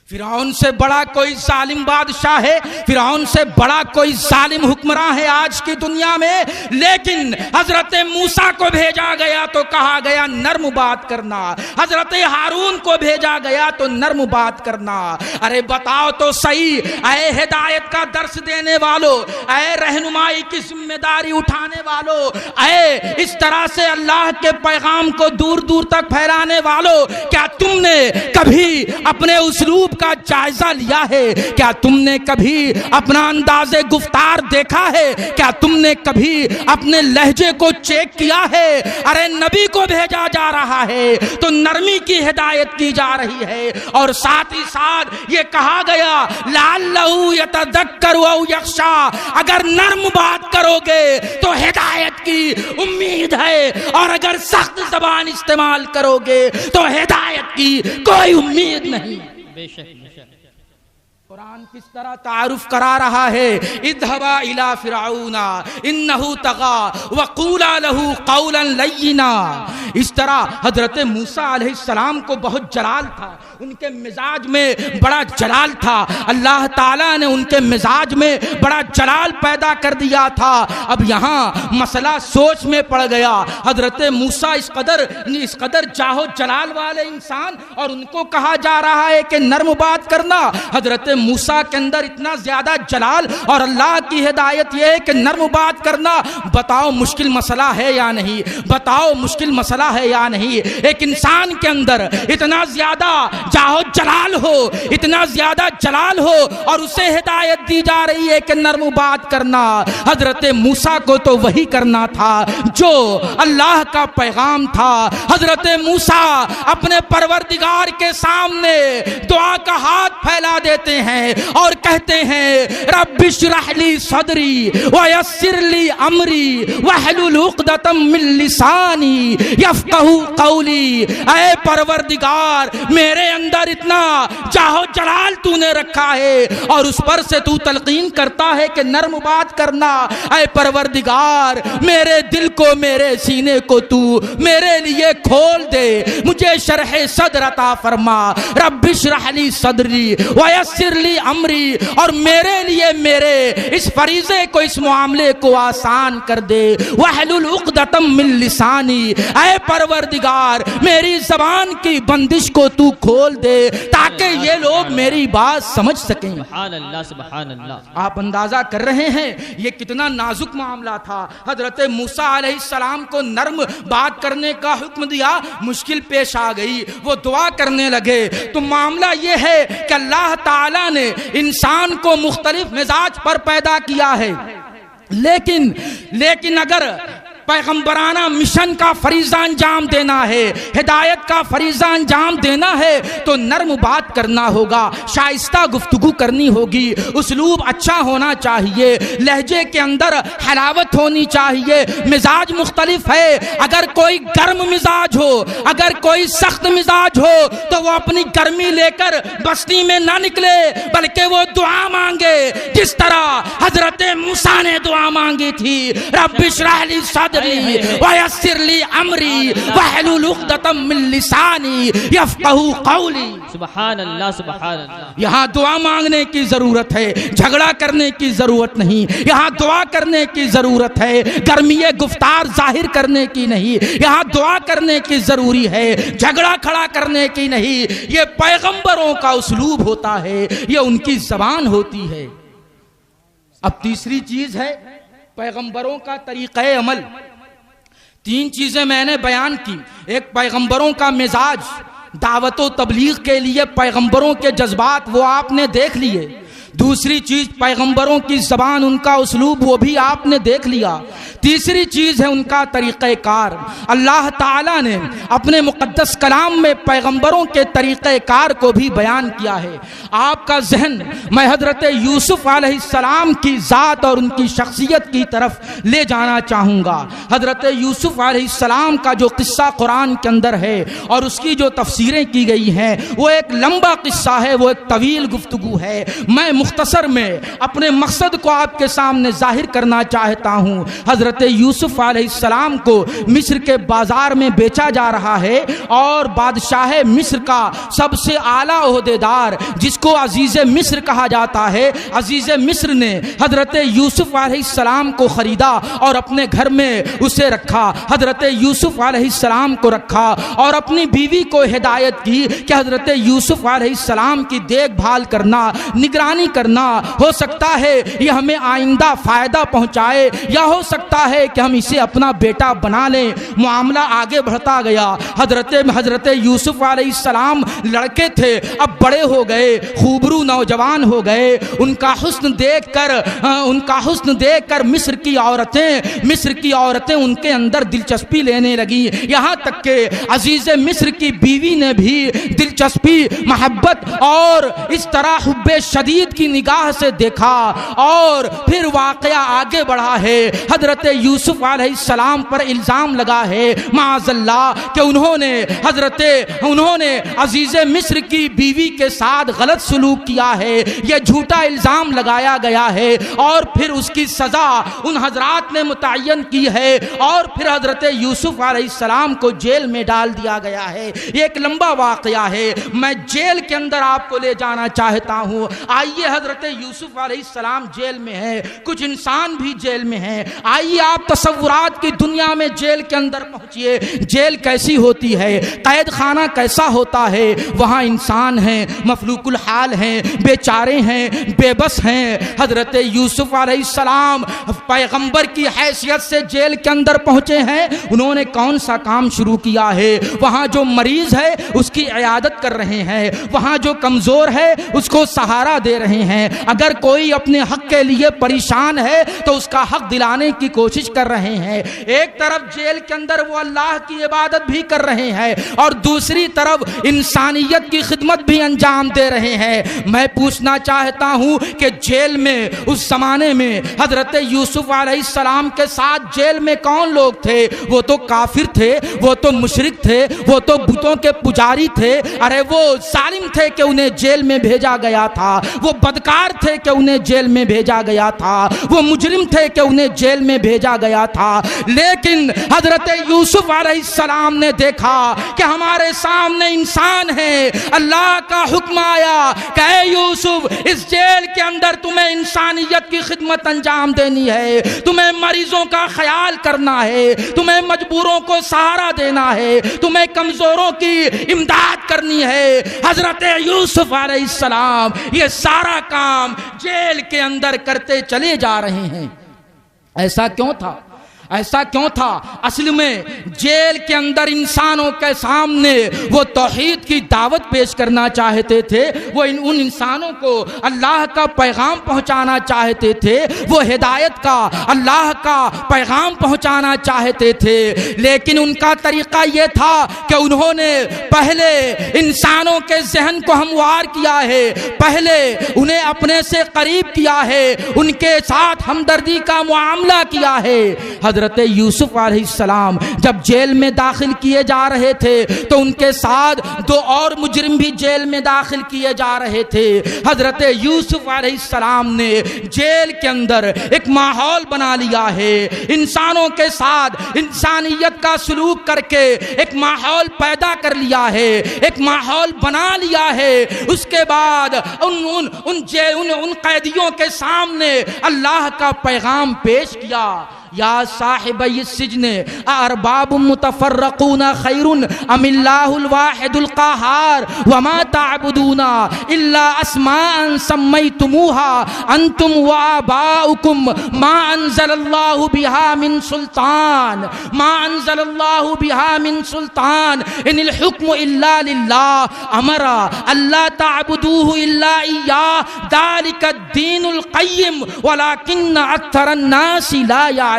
فرعون سے بڑا کوئی ظالم بادشاہ ہے، فرعون سے بڑا کوئی ظالم حکمراں ہے آج کی دنیا میں، لیکن حضرت موسیٰ کو بھیجا گیا تو کہا گیا نرم بات کرنا، حضرت ہارون کو بھیجا گیا تو نرم بات کرنا۔ ارے بتاؤ تو صحیح، اے ہدایت کا درس دینے والوں، اے رہنمائی کی ذمہ داری اٹھانے والوں، اے اس طرح سے اللہ کے پیغام کو دور دور تک پھیلانے والوں، کیا تم نے کبھی اپنے اسلوب کا جائزہ لیا ہے؟ کیا تم نے کبھی اپنا انداز گفتار دیکھا ہے؟ کیا تم نے کبھی اپنے لہجے کو چیک کیا ہے؟ ارے نبی کو بھیجا جا رہا ہے تو نرمی کی ہدایت کی جا رہی ہے، اور ساتھ ہی ساتھ یہ کہا گیا لعلہ یتذکر او یخشی، اگر نرم بات کرو گے تو ہدایت کی امید ہے، اور اگر سخت زبان استعمال کرو گے تو ہدایت کی کوئی امید نہیں۔ بے شک بے شک۔ قرآن کس طرح تعارف کرا رہا ہے، اذهبا الى فرعون انه طغى وقولا له قولا لینا۔ اس طرح حضرت موسیٰ علیہ السلام کو بہت جلال تھا، ان کے مزاج میں بڑا جلال تھا، اللہ تعالیٰ نے ان کے مزاج میں بڑا جلال پیدا کر دیا تھا۔ اب یہاں مسئلہ سوچ میں پڑ گیا، حضرت موسیٰ اس قدر جاہو جلال والے انسان، اور ان کو کہا جا رہا ہے کہ نرم بات کرنا۔ حضرت موسیٰ کے اندر اتنا زیادہ جلال اور اللہ کی ہدایت یہ ہے کہ نرم بات کرنا۔ بتاؤ مشکل مسئلہ ہے یا نہیں؟ بتاؤ مشکل مسئلہ ہے یا نہیں؟ ایک انسان کے اندر اتنا زیادہ جاہو جلال ہو، اتنا زیادہ جلال ہو، اور اسے ہدایت دی جا رہی ہے کہ نرم بات کرنا۔ حضرت موسیٰ کو تو وہی کرنا تھا جو اللہ کا پیغام تھا۔ حضرت موسیٰ اپنے پروردگار کے سامنے دعا کا ہاتھ پھیلا دیتے ہیں اور کہتے ہیں رب اشرح لی صدری ویسر لی امری واحلل عقدۃ من لسانی یفقہوا قولی۔ اے پروردگار، میرے اندر اتنا جاہو جلال تو نے رکھا ہے اور اس پر سے تو تلقین کرتا ہے کہ نرم بات کرنا۔ اے پروردگار، میرے دل کو، میرے سینے کو تو میرے لیے کھول دے، مجھے شرح صدر عطا فرما۔ رب اشرح لی صدری ویسر لی امری، اور میرے لیے میرے اس فریضے کو، اس معاملے کو آسان کر دے۔ واحلل عقدۃ من لسانی، اے پروردگار میری زبان کی بندش کو تو کھول دے تاکہ یہ لوگ میری بات سمجھ سکیں۔ سبحان اللہ سبحان اللہ۔ آپ اندازہ کر رہے ہیں یہ کتنا نازک معاملہ تھا۔ حضرت موسیٰ علیہ السلام کو نرم بات کرنے کا حکم دیا، مشکل پیش آ گئی، وہ دعا کرنے لگے۔ تو معاملہ یہ ہے کہ اللہ تعالیٰ نے انسان کو مختلف مزاج پر پیدا کیا ہے، لیکن اگر پیغمبرانہ مشن کا فریضہ انجام دینا ہے، ہدایت کا فریضہ انجام دینا ہے، تو نرم بات کرنا ہوگا، شائستہ گفتگو کرنی ہوگی، اسلوب اچھا ہونا چاہیے، لہجے کے اندر حلاوت ہونی چاہیے۔ مزاج مختلف ہے، اگر کوئی گرم مزاج ہو، اگر کوئی سخت مزاج ہو تو وہ اپنی گرمی لے کر بستی میں نہ نکلے، بلکہ وہ دعا مانگے جس طرح حضرت موسیٰ نے دعا مانگی تھی، رب اشرح لی صدری ویسر لی امری واحلل عقدۃ من لسانی یفقہوا قولی۔ سبحان اللہ سبحان اللہ۔ یہاں دعا مانگنے کی ضرورت ہے، جھگڑا کرنے کی ضرورت نہیں۔ یہاں دعا کرنے کی ضرورت ہے، گرمی گفتار ظاہر کرنے کی نہیں۔ یہاں دعا کرنے کی ضروری ہے، جھگڑا کھڑا کرنے کی نہیں۔ یہ پیغمبروں کا اسلوب ہوتا ہے، یہ ان کی زبان ہوتی ہے۔ اب تیسری چیز ہے پیغمبروں کا طریقہ عمل۔ تین چیزیں میں نے بیان کی، ایک پیغمبروں کا مزاج، دعوت و تبلیغ کے لیے پیغمبروں کے جذبات وہ آپ نے دیکھ لیے۔ دوسری چیز پیغمبروں کی زبان، ان کا اسلوب، وہ بھی آپ نے دیکھ لیا۔ تیسری چیز ہے ان کا طریقہ کار۔ اللہ تعالیٰ نے اپنے مقدس کلام میں پیغمبروں کے طریقہ کار کو بھی بیان کیا ہے۔ آپ کا ذہن میں حضرت یوسف علیہ السلام کی ذات اور ان کی شخصیت کی طرف لے جانا چاہوں گا۔ حضرت یوسف علیہ السلام کا جو قصہ قرآن کے اندر ہے اور اس کی جو تفسیریں کی گئی ہیں، وہ ایک لمبا قصہ ہے، وہ ایک طویل گفتگو ہے۔ میں مختصر میں اپنے مقصد کو آپ کے سامنے ظاہر کرنا چاہتا ہوں۔ حضرت یوسف علیہ السلام کو مصر کے بازار میں بیچا جا رہا ہے، اور بادشاہ مصر کا سب سے اعلیٰ عہدیدار، جس کو عزیز مصر کہا جاتا ہے، عزیز مصر نے حضرت یوسف علیہ السلام کو خریدا اور اپنے گھر میں اسے رکھا۔ حضرت یوسف علیہ السلام کو رکھا اور اپنی بیوی کو ہدایت کی کہ حضرت یوسف علیہ السلام کی دیکھ بھال کرنا، نگرانی کرنا، ہو سکتا ہے یہ ہمیں آئندہ فائدہ پہنچائے، یا ہو سکتا ہے کہ ہم اسے اپنا بیٹا بنا لیں۔ معاملہ آگے بڑھتا گیا۔ حضرت یوسف علیہ السلام لڑکے تھے، اب بڑے ہو گئے، خوبرو نوجوان ہو گئے۔ ان کا حسن دیکھ کر مصر کی عورتیں ان کے اندر دلچسپی لینے لگی، یہاں تک کہ عزیز مصر کی بیوی نے بھی دلچسپی، محبت اور اس طرح حب شدید کی نگاہ سے دیکھا، اور پھر واقعہ آگے بڑھا ہے۔ حضرت یوسف علیہ السلام پر الزام لگا ہے معاذ اللہ کہ انہوں نے عزیز مصر کی بیوی کے ساتھ غلط سلوک کیا ہے، یہ جھوٹا الزام لگایا گیا ہے، اور پھر اس کی سزا ان حضرات نے متعین کی ہے، اور پھر حضرت یوسف علیہ السلام کو جیل میں ڈال دیا گیا ہے۔ یہ ایک لمبا واقعہ ہے، میں جیل کے اندر آپ کو لے جانا چاہتا ہوں۔ آئیے حضرت یوسف علیہ السلام جیل میں ہیں، کچھ انسان بھی جیل میں ہیں۔ آئیے آپ تصورات کی دنیا میں جیل کے اندر پہنچیے، جیل کیسی ہوتی ہے، قید خانہ کیسا ہوتا ہے۔ وہاں انسان ہیں، مفلوق الحال ہیں، بیچارے ہیں، بے بس ہیں۔ حضرت یوسف علیہ السلام پیغمبر کی حیثیت سے جیل کے اندر پہنچے ہیں، انہوں نے کون سا کام شروع کیا ہے؟ وہاں جو مریض ہے اس کی عیادت کر رہے ہیں، وہاں جو کمزور ہے اس کو سہارا دے رہے ہیں، اگر کوئی اپنے حق کے لیے پریشان ہے تو اس کا حق دلانے کی کوشش کر رہے ہیں۔ ایک طرف جیل کے اندر وہ اللہ کی عبادت بھی کر رہے ہیں اور دوسری طرف انسانیت کی خدمت بھی انجام دے رہے ہیں۔ میں پوچھنا چاہتا ہوں کہ جیل میں اس زمانے میں حضرت یوسف علیہ السلام کے ساتھ جیل میں کون لوگ تھے؟ وہ تو کافر تھے، وہ تو مشرک تھے، وہ تو بتوں کے پجاری تھے۔ ارے وہ ظالم تھے کہ انہیں جیل میں بھیجا گیا تھا، وہ بدکار تھے کہ انہیں جیل میں بھیجا گیا تھا، وہ مجرم تھے کہ انہیں جیل میں بھیجا گیا تھا۔ لیکن حضرت یوسف علیہ السلام نے دیکھا کہ ہمارے سامنے انسان ہے، اللہ کا حکم آیا کہ اے یوسف اس جیل کے اندر تمہیں انسانیت کی خدمت انجام دینی ہے، تمہیں مریضوں کا خیال کرنا ہے، تمہیں مجبوروں کو سہارا دینا ہے، تمہیں کمزوروں کی امداد کرنی ہے۔ حضرت یوسف علیہ السلام یہ سارا کام جیل کے اندر کرتے چلے جا رہے ہیں۔ ایسا کیوں تھا؟ ایسا کیوں تھا؟ اصل میں جیل کے اندر انسانوں کے سامنے وہ توحید کی دعوت پیش کرنا چاہتے تھے، وہ ان انسانوں کو اللہ کا پیغام پہنچانا چاہتے تھے، وہ ہدایت کا اللہ کا پیغام پہنچانا چاہتے تھے۔ لیکن ان کا طریقہ یہ تھا کہ انہوں نے پہلے انسانوں کے ذہن کو ہموار کیا ہے، پہلے انہیں اپنے سے قریب کیا ہے، ان کے ساتھ ہمدردی کا معاملہ کیا ہے۔ حضرت یوسف علیہ السلام جب جیل میں داخل کیے جا رہے تھے تو ان کے ساتھ دو اور مجرم بھی جیل میں داخل کیے جا رہے تھے۔ حضرت یوسف علیہ السلام نے جیل کے اندر ایک ماحول بنا لیا ہے، انسانوں کے ساتھ انسانیت کا سلوک کر کے ایک ماحول پیدا کر لیا ہے، ایک ماحول بنا لیا ہے۔ اس کے بعد ان قیدیوں کے سامنے اللہ کا پیغام پیش کیا، یا صاحبی السجن ارباب متفرقون خیر ام اللہ الواحد القہار وما تعبدون الا اسماء سمیتموها انتم وآباؤکم ما انزل اللہ بها من سلطان ما انزل اللہ بها من سلطان ان الحکم الا للہ امر اللہ تعبدوه الا ایاہ ذلک الدین القیم ولکن اکثر الناس لا یعلمون۔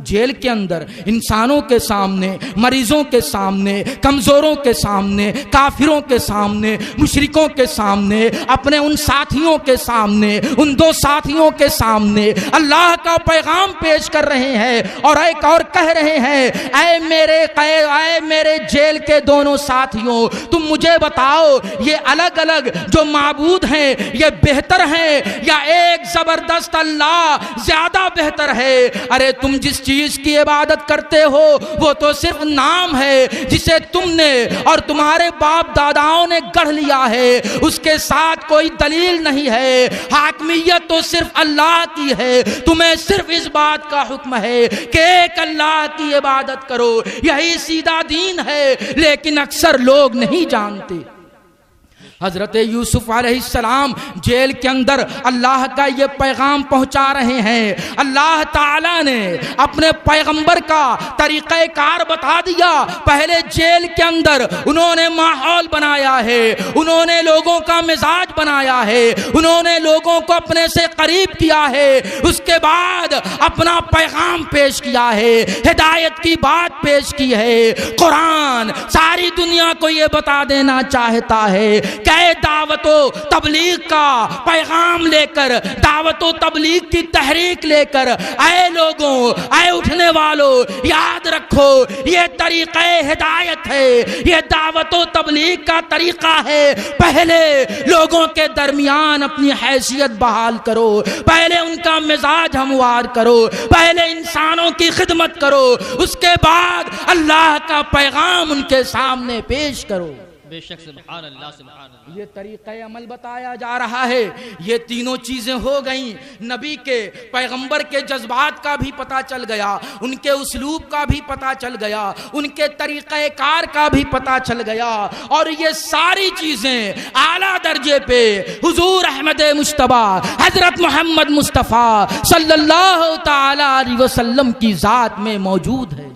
جیل کے اندر انسانوں کے سامنے، مریضوں کے سامنے، کمزوروں کے سامنے، کافروں کے سامنے، مشرکوں کے سامنے، اپنے ان ساتھیوں کے سامنے، ان دو ساتھیوں کے سامنے اللہ کا پیغام پیش کر رہے ہیں اور ایک اور کہہ رہے ہیں، اے میرے جیل کے دونوں ساتھیوں، تم مجھے بتاؤ یہ الگ الگ جو معبود ہیں یہ بہتر ہیں یا ایک زبردست اللہ زیادہ بہتر ہے؟ ارے تم جس چیز کی عبادت کرتے ہو وہ تو صرف نام ہے جسے تم نے اور تمہارے باپ داداؤں نے گڑھ لیا ہے، اس کے ساتھ کوئی دلیل نہیں ہے، حاکمیت تو صرف اللہ کی ہے، تمہیں صرف اس بات کا حکم ہے کہ ایک اللہ کی عبادت کرو، یہی سیدھا دین ہے، لیکن اکثر لوگ نہیں جانتے۔ حضرت یوسف علیہ السلام جیل کے اندر اللہ کا یہ پیغام پہنچا رہے ہیں۔ اللہ تعالیٰ نے اپنے پیغمبر کا طریقہ کار بتا دیا۔ پہلے جیل کے اندر انہوں نے ماحول بنایا ہے، انہوں نے لوگوں کا مزاج بنایا ہے، انہوں نے لوگوں کو اپنے سے قریب کیا ہے، اس کے بعد اپنا پیغام پیش کیا ہے، ہدایت کی بات پیش کی ہے۔ قرآن ساری دنیا کو یہ بتا دینا چاہتا ہے کہ دعوت و تبلیغ کا پیغام لے کر، دعوت و تبلیغ کی تحریک لے کر، اے لوگوں، اے اٹھنے والوں، یاد رکھو یہ طریقہ ہدایت ہے، یہ دعوت و تبلیغ کا طریقہ ہے۔ پہلے لوگوں کے درمیان اپنی حیثیت بحال کرو، پہلے ان کا مزاج ہموار کرو، پہلے انسانوں کی خدمت کرو، اس کے بعد اللہ کا پیغام ان کے سامنے پیش کرو۔ بے شک سبحان اللہ سبحان اللہ. یہ طریقہ عمل بتایا جا رہا ہے. یہ تینوں چیزیں ہو گئیں. نبی کے پیغمبر کے جذبات کا بھی پتہ چل گیا, ان کے اسلوب کا بھی پتہ چل گیا, ان کے طریقہ کار کا بھی پتہ چل گیا, اور یہ ساری چیزیں اعلیٰ درجے پہ حضور احمد مجتبی حضرت محمد مصطفیٰ صلی اللہ تعالی علیہ وسلم کی ذات میں موجود ہے.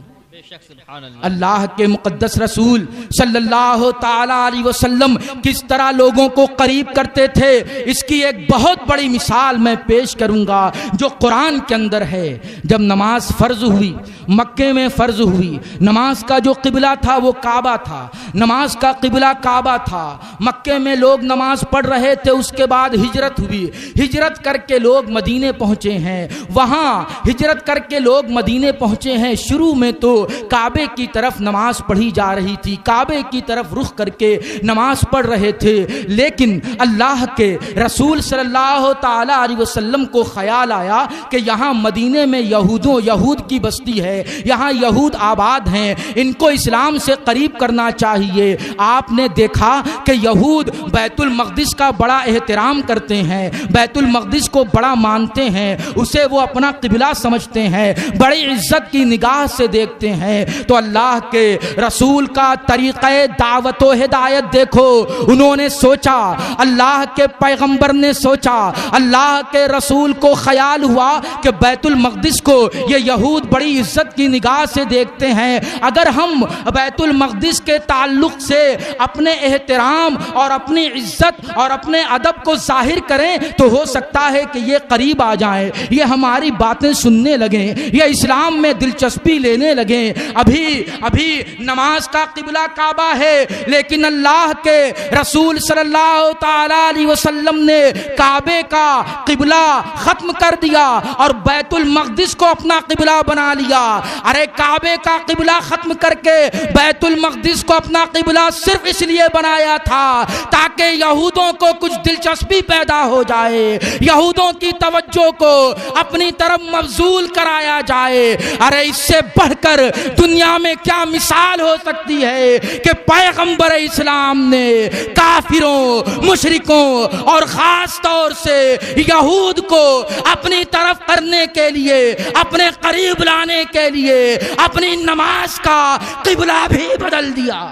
اللہ کے مقدس رسول صلی اللہ تعالی علیہ وسلم کس طرح لوگوں کو قریب کرتے تھے, اس کی ایک بہت بڑی مثال میں پیش کروں گا جو قرآن کے اندر ہے. جب نماز فرض ہوئی, مکے میں فرض ہوئی, نماز کا جو قبلہ تھا وہ کعبہ تھا, نماز کا قبلہ کعبہ تھا. مکے میں لوگ نماز پڑھ رہے تھے, اس کے بعد ہجرت ہوئی, ہجرت کر کے لوگ مدینے پہنچے ہیں. وہاں ہجرت کر کے لوگ مدینے پہنچے ہیں. شروع میں تو کعبے کی طرف نماز پڑھی جا رہی تھی, کعبے کی طرف رخ کر کے نماز پڑھ رہے تھے, لیکن اللہ کے رسول صلی اللہ تعالی علیہ وسلم کو خیال آیا کہ یہاں مدینے میں یہود کی بستی ہے, یہاں یہود آباد ہیں, ان کو اسلام سے قریب کرنا چاہیے. آپ نے دیکھا کہ یہود بیت المقدس کا بڑا احترام کرتے ہیں, بیت المقدس کو بڑا مانتے ہیں, اسے وہ اپنا قبلہ سمجھتے ہیں, بڑی عزت کی نگاہ سے دیکھتے ہیں. تو اللہ کے رسول کا طریقہ دعوت و ہدایت دیکھو. انہوں نے سوچا, اللہ کے پیغمبر نے سوچا, اللہ کے رسول کو خیال ہوا کہ بیت المقدس کو یہ یہود بڑی عزت کی نگاہ سے دیکھتے ہیں, اگر ہم بیت المقدس کے تعلق سے اپنے احترام اور اپنی عزت اور اپنے ادب کو ظاہر کریں تو ہو سکتا ہے کہ یہ قریب آ جائیں, یہ ہماری باتیں سننے لگیں, یہ اسلام میں دلچسپی لینے لگیں. ابھی نماز کا قبلہ کعبہ ہے, لیکن اللہ کے رسول صلی اللہ تعالی علیہ وسلم نے کعبے کا قبلہ ختم کر دیا اور بیت المقدس کو اپنا قبلہ بنا لیا. ارے کعبے کا قبلہ ختم کر کے بیت المقدس کو اپنا قبلہ صرف اس لیے بنایا تھا تاکہ یہودوں کو کچھ دلچسپی پیدا ہو جائے, یہودوں کی توجہ کو اپنی طرف مبذول کرایا جائے. ارے اس سے بڑھ کر دنیا میں کیا مثال ہو سکتی ہے کہ پیغمبر اسلام نے کافروں, مشرکوں اور خاص طور سے یہود کو اپنی طرف کرنے کے لیے, اپنے قریب لانے کے لیے اپنی نماز کا قبلہ بھی بدل دیا.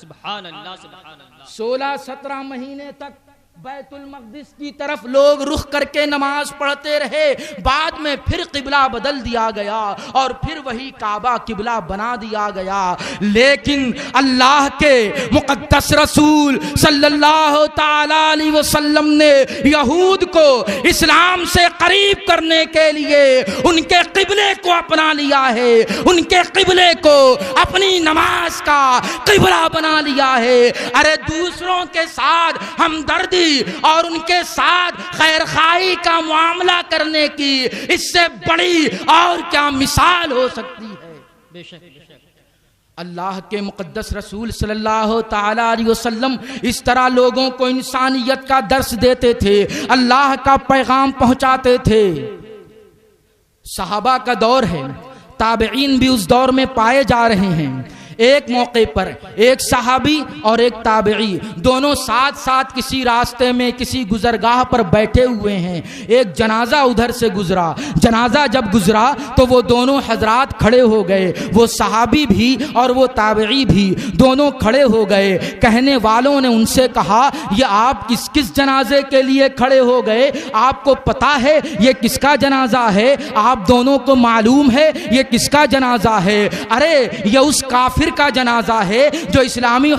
سبحان اللہ سبحان اللہ. 16-17 مہینے تک بیت المقدس کی طرف لوگ رخ کر کے نماز پڑھتے رہے, بعد میں پھر قبلہ بدل دیا گیا اور پھر وہی کعبہ قبلہ بنا دیا گیا. لیکن اللہ کے مقدس رسول صلی اللہ تعالی علیہ وسلم نے یہود کو اسلام سے قریب کرنے کے لیے ان کے قبلے کو اپنا لیا ہے, ان کے قبلے کو اپنی نماز کا قبلہ بنا لیا ہے. ارے دوسروں کے ساتھ ہمدردی اور ان کے ساتھ خیر خواہی کا معاملہ کرنے کی اس سے بڑی اور کیا مثال ہو سکتی ہے. بے شک بے شک. اللہ کے مقدس رسول صلی اللہ تعالی علیہ وسلم اس طرح لوگوں کو انسانیت کا درس دیتے تھے, اللہ کا پیغام پہنچاتے تھے. صحابہ کا دور ہے, تابعین بھی اس دور میں پائے جا رہے ہیں. ایک موقع پر ایک صحابی اور ایک تابعی دونوں ساتھ ساتھ کسی راستے میں کسی گزرگاہ پر بیٹھے ہوئے ہیں. ایک جنازہ ادھر سے گزرا, جنازہ جب گزرا تو وہ دونوں حضرات کھڑے ہو گئے, وہ صحابی بھی اور وہ تابعی بھی دونوں کھڑے ہو گئے. کہنے والوں نے ان سے کہا, یہ آپ کس جنازے کے لیے کھڑے ہو گئے؟ آپ کو پتا ہے یہ کس کا جنازہ ہے؟ آپ دونوں کو معلوم ہے یہ کس کا جنازہ ہے؟ ارے یہ اس کافر کا جنازہ ہے جو اسلامی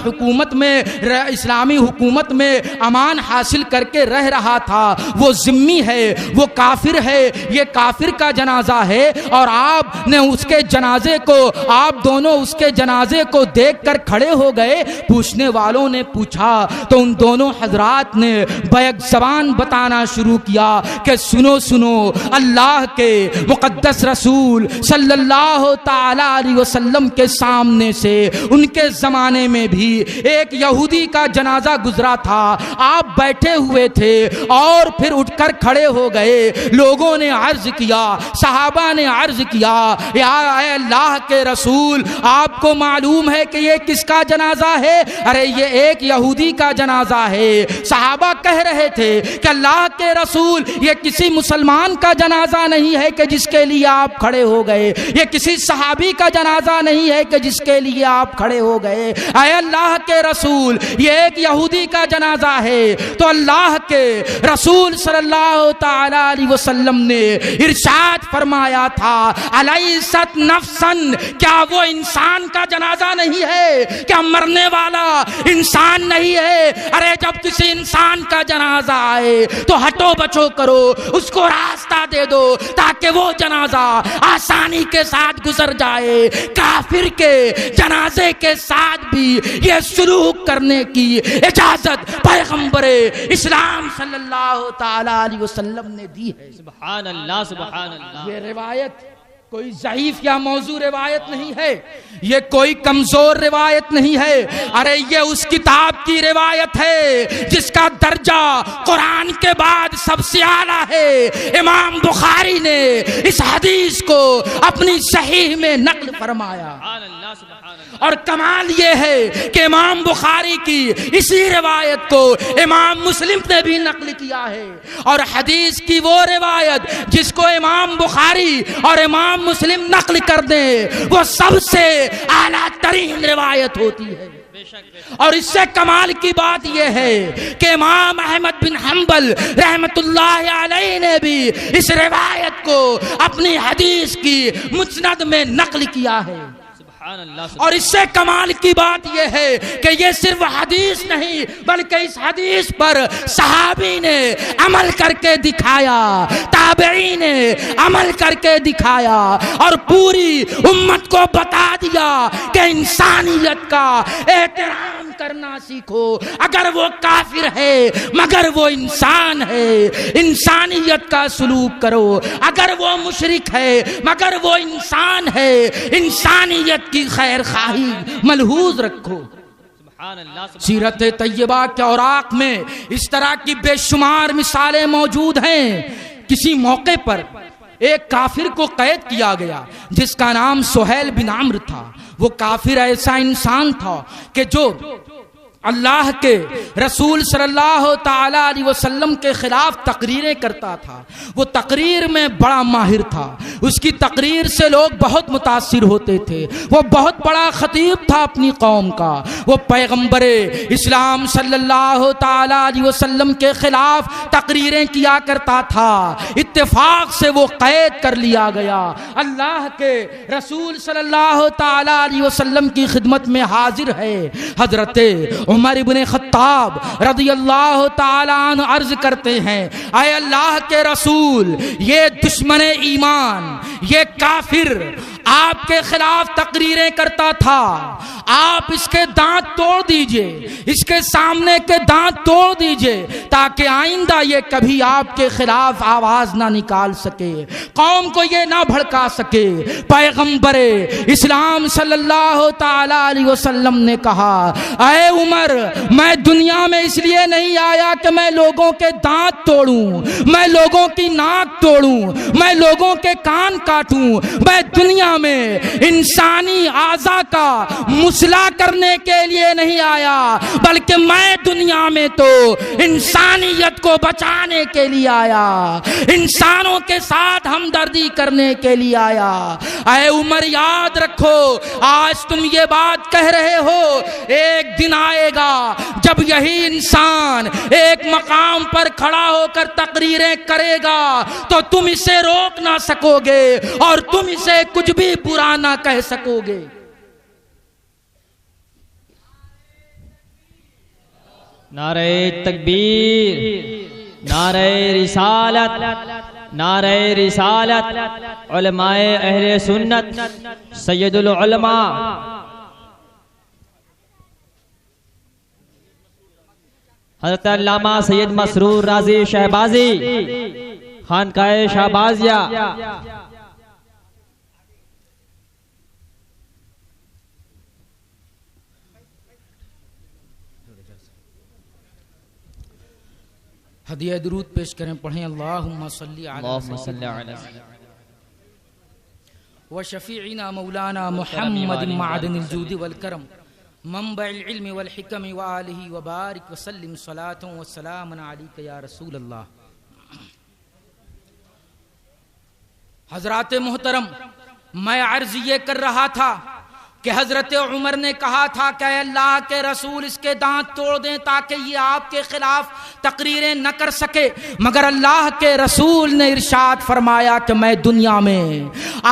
حکومت میں امان حاصل کر کے رہ رہا تھا, وہ ذمی ہے, وہ کافر ہے, یہ کافر کا جنازہ ہے. اور آپ نے اس کے جنازے کو, آپ دونوں اس کے جنازے کو دیکھ کر کھڑے ہو گئے. پوچھنے والوں نے پوچھا تو ان دونوں حضرات نے بیک زبان بتانا شروع کیا کہ سنو اللہ کے مقدس رسول صلی اللہ تعالی علیہ وسلم کے سامنے سے ان کے زمانے میں بھی ایک یہودی کا جنازہ گزرا تھا، آپ بیٹھے ہوئے تھے اور پھر اٹھ کر کھڑے ہو گئے۔ لوگوں نے عرض کیا، صحابہ نے عرض کیا، یا اے اللہ کے رسول آپ کو معلوم ہے کہ یہ کس کا جنازہ ہے؟ ارے یہ ایک یہودی کا جنازہ ہے۔ صحابہ کہہ رہے تھے کہ اللہ کے رسول یہ کسی مسلمان کا جنازہ نہیں ہے کہ جس کے لیے آپ کھڑے ہو گئے، یہ کسی صحابی کا جنازہ نہیں ہے کہ جس کے لیے آپ کھڑے ہو گئے۔ اے اللہ کے رسول یہ ایک یہودی کا جنازہ ہے۔ تو اللہ کے رسول صلی اللہ تعالی علیہ وسلم نے ارشاد فرمایا تھا، الیست نفسا، کیا وہ انسان کا جنازہ نہیں ہے؟ کیا مرنے والا انسان نہیں ہے؟ ارے جب کسی انسان کا جنازہ آئے تو ہٹو بچو کرو، اس کو راستہ دے دو تاکہ وہ جنازہ آسانی کے ساتھ گزر جائے۔ کافر کے جنازے کے ساتھ بھی یہ سلوک کرنے کی اجازت پیغمبر اسلام صلی اللہ تعالی علیہ وسلم نے دی ہے۔ سبحان اللہ سبحان اللہ۔ یہ روایت کوئی ضعیف یا موضوع روایت نہیں ہے، یہ کوئی کمزور روایت نہیں ہے، ارے یہ اس کتاب کی روایت ہے جس کا درجہ قرآن کے بعد سب سے اعلیٰ ہے۔ امام بخاری نے اس حدیث کو اپنی صحیح میں نقل فرمایا، سبحان اللہ سبحان اللہ۔ اور کمال یہ ہے کہ امام بخاری کی اسی روایت کو امام مسلم نے بھی نقل کیا ہے، اور حدیث کی وہ روایت جس کو امام بخاری اور امام مسلم نقل کر دیں وہ سب سے اعلیٰ ترین روایت ہوتی ہے۔ اور اس سے کمال کی بات یہ ہے کہ امام احمد بن حنبل رحمت اللہ علیہ نے بھی اس روایت کو اپنی حدیث کی مسند میں نقل کیا ہے۔ اور اس سے کمال کی بات یہ ہے کہ یہ صرف حدیث نہیں بلکہ اس حدیث پر صحابی نے عمل کر کے دکھایا، تابعی نے عمل کر کے دکھایا، اور پوری امت کو بتا دیا کہ انسانیت کا احترام کرنا سیکھو۔ اگر وہ کافر ہے مگر وہ انسان ہے، انسانیت کا سلوک کرو۔ اگر وہ مشرک ہے مگر وہ انسان ہے، انسانیت کی خیر خواہی ملحوظ رکھو۔ سیرت طیبہ کے اوراق میں اس طرح کی بے شمار مثالیں موجود ہیں۔ کسی موقع پر ایک کافر کو قید کیا گیا جس کا نام سہیل بن عمرو تھا۔ وہ کافر ایسا انسان تھا کہ جو اللہ کے رسول صلی اللہ تعالی علیہ وسلم کے خلاف تقریریں کرتا تھا۔ وہ تقریر میں بڑا ماہر تھا، اس کی تقریر سے لوگ بہت متاثر ہوتے تھے۔ وہ بہت بڑا خطیب تھا اپنی قوم کا۔ وہ پیغمبر اسلام صلی اللہ تعالی علیہ وسلم کے خلاف تقریریں کیا کرتا تھا۔ اتفاق سے وہ قید کر لیا گیا۔ اللہ کے رسول صلی اللہ تعالی علیہ وسلم کی خدمت میں حاضر ہے۔ حضرت عمر ابن خطاب رضی اللہ تعالیٰ عنہ عرض کرتے ہیں، اے اللہ کے رسول، یہ دشمن ایمان، یہ کافر آپ کے خلاف تقریریں کرتا تھا، آپ اس کے دانت توڑ دیجئے، اس کے سامنے کے دانت توڑ دیجئے تاکہ آئندہ یہ کبھی آپ کے خلاف آواز نہ نکال سکے، قوم کو یہ نہ بھڑکا سکے۔ پیغمبر اسلام صلی اللہ تعالی علیہ وسلم نے کہا، اے عمر، میں دنیا میں اس لیے نہیں آیا کہ میں لوگوں کے دانت توڑوں، میں لوگوں کی ناک توڑوں، میں لوگوں کے کان کاٹوں، میں دنیا میں انسانی اعضاء کا مصلح کرنے کے لیے نہیں آیا، بلکہ میں دنیا میں تو انسانیت کو بچانے کے لیے آیا، انسانوں کے ساتھ ہمدردی کرنے کے لیے آیا۔ اے عمر، یاد رکھو، آج تم یہ بات کہہ رہے ہو، ایک دن آئے گا جب یہی انسان ایک مقام پر کھڑا ہو کر تقریریں کرے گا تو تم اسے روک نہ سکو گے اور تم اسے کچھ بھی برا نہ کہہ سکو گے۔ نعرہ تکبیر، نعرہ رسالت، نعرہ رسالت، علماء اہل سنت، سید العلماء حضرت علامہ سید مسرور رازی شہبازی، خانقاہ شہبازیہ، ہدیہ درود پیش کریں، پڑھیں اللہم صلی اللہم علی صلی علی وشفیعنا مولانا محمد معدن الجود والکرم منبع العلم والحکم وآلہ وبارک وسلم صلاة وسلام علیک یا رسول اللہ۔ حضرات محترم، میں عرض یہ کر رہا تھا کہ حضرت عمر نے کہا تھا کہ اے اللہ کے رسول اس کے دانت توڑ دیں تاکہ یہ آپ کے خلاف تقریریں نہ کر سکے، مگر اللہ کے رسول نے ارشاد فرمایا کہ میں دنیا میں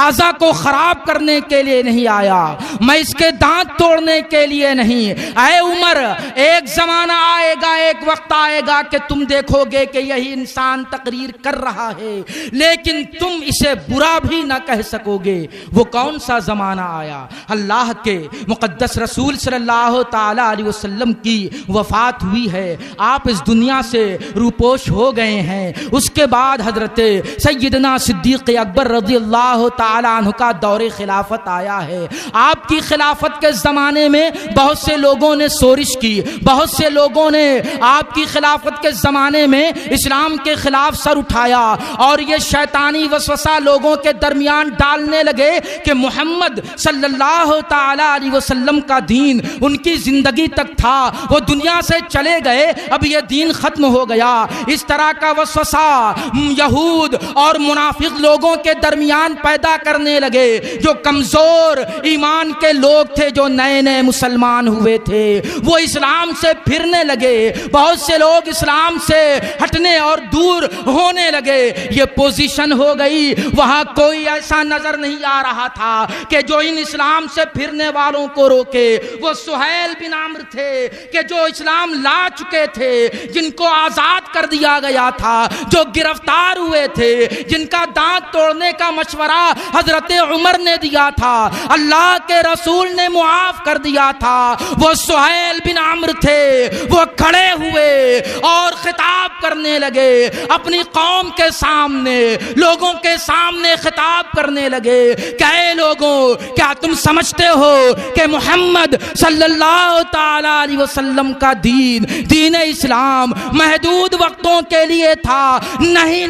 اعضا کو خراب کرنے کے لیے نہیں آیا، میں اس کے دانت توڑنے کے لیے نہیں۔ اے عمر، ایک زمانہ آئے گا، ایک وقت آئے گا کہ تم دیکھو گے کہ یہی انسان تقریر کر رہا ہے لیکن تم اسے برا بھی نہ کہہ سکو گے۔ وہ کون سا زمانہ آیا؟ اللہ کے مقدس رسول صلی اللہ تعالی علیہ وسلم کی وفات ہوئی ہے، آپ اس دنیا سے روپوش ہو گئے ہیں۔ اس کے بعد حضرت سیدنا صدیق اکبر رضی اللہ تعالی عنہ کا دور خلافت آیا ہے۔ آپ کی خلافت کے زمانے میں بہت سے لوگوں نے سورش کی، بہت سے لوگوں نے آپ کی خلافت کے زمانے میں اسلام کے خلاف سر اٹھایا اور یہ شیطانی وسوسہ لوگوں کے درمیان ڈالنے لگے کہ محمد صلی اللہ تعالی علیہ وسلم کا دین ان کی زندگی تک تھا، وہ دنیا سے چلے گئے، اب یہ دین ختم ہو گیا۔ اس طرح کا وسوسہ یہود اور منافق لوگوں کے درمیان پیدا کرنے لگے۔ جو کمزور ایمان کے لوگ تھے، جو نئے نئے مسلمان ہوئے تھے، وہ اسلام سے پھرنے لگے، بہت سے لوگ اسلام سے ہٹنے اور دور ہونے لگے۔ یہ پوزیشن ہو گئی، وہاں کوئی ایسا نظر نہیں آ رہا تھا کہ جو ان اسلام سے پھرنے والوں کو روکے۔ وہ سہیل بن عمرو تھے کہ جو اسلام لا چکے تھے، جن کو آزاد کر دیا گیا تھا، جو گرفتار ہوئے تھے، جن کا دانت توڑنے کا مشورہ حضرت عمر نے دیا تھا، اللہ کے رسول نے معاف کر دیا تھا۔ وہ سہیل بن عمرو تھے، وہ کھڑے ہوئے اور خطاب کرنے لگے، اپنی قوم کے سامنے، لوگوں کے سامنے خطاب کرنے لگے کہ اے لوگوں، کیا تم سمجھتے ہو کہ محمد صلی اللہ تعالی علیہ وسلم کا دین اسلام محدود وقتوں کے لیے تھا؟ نہیں،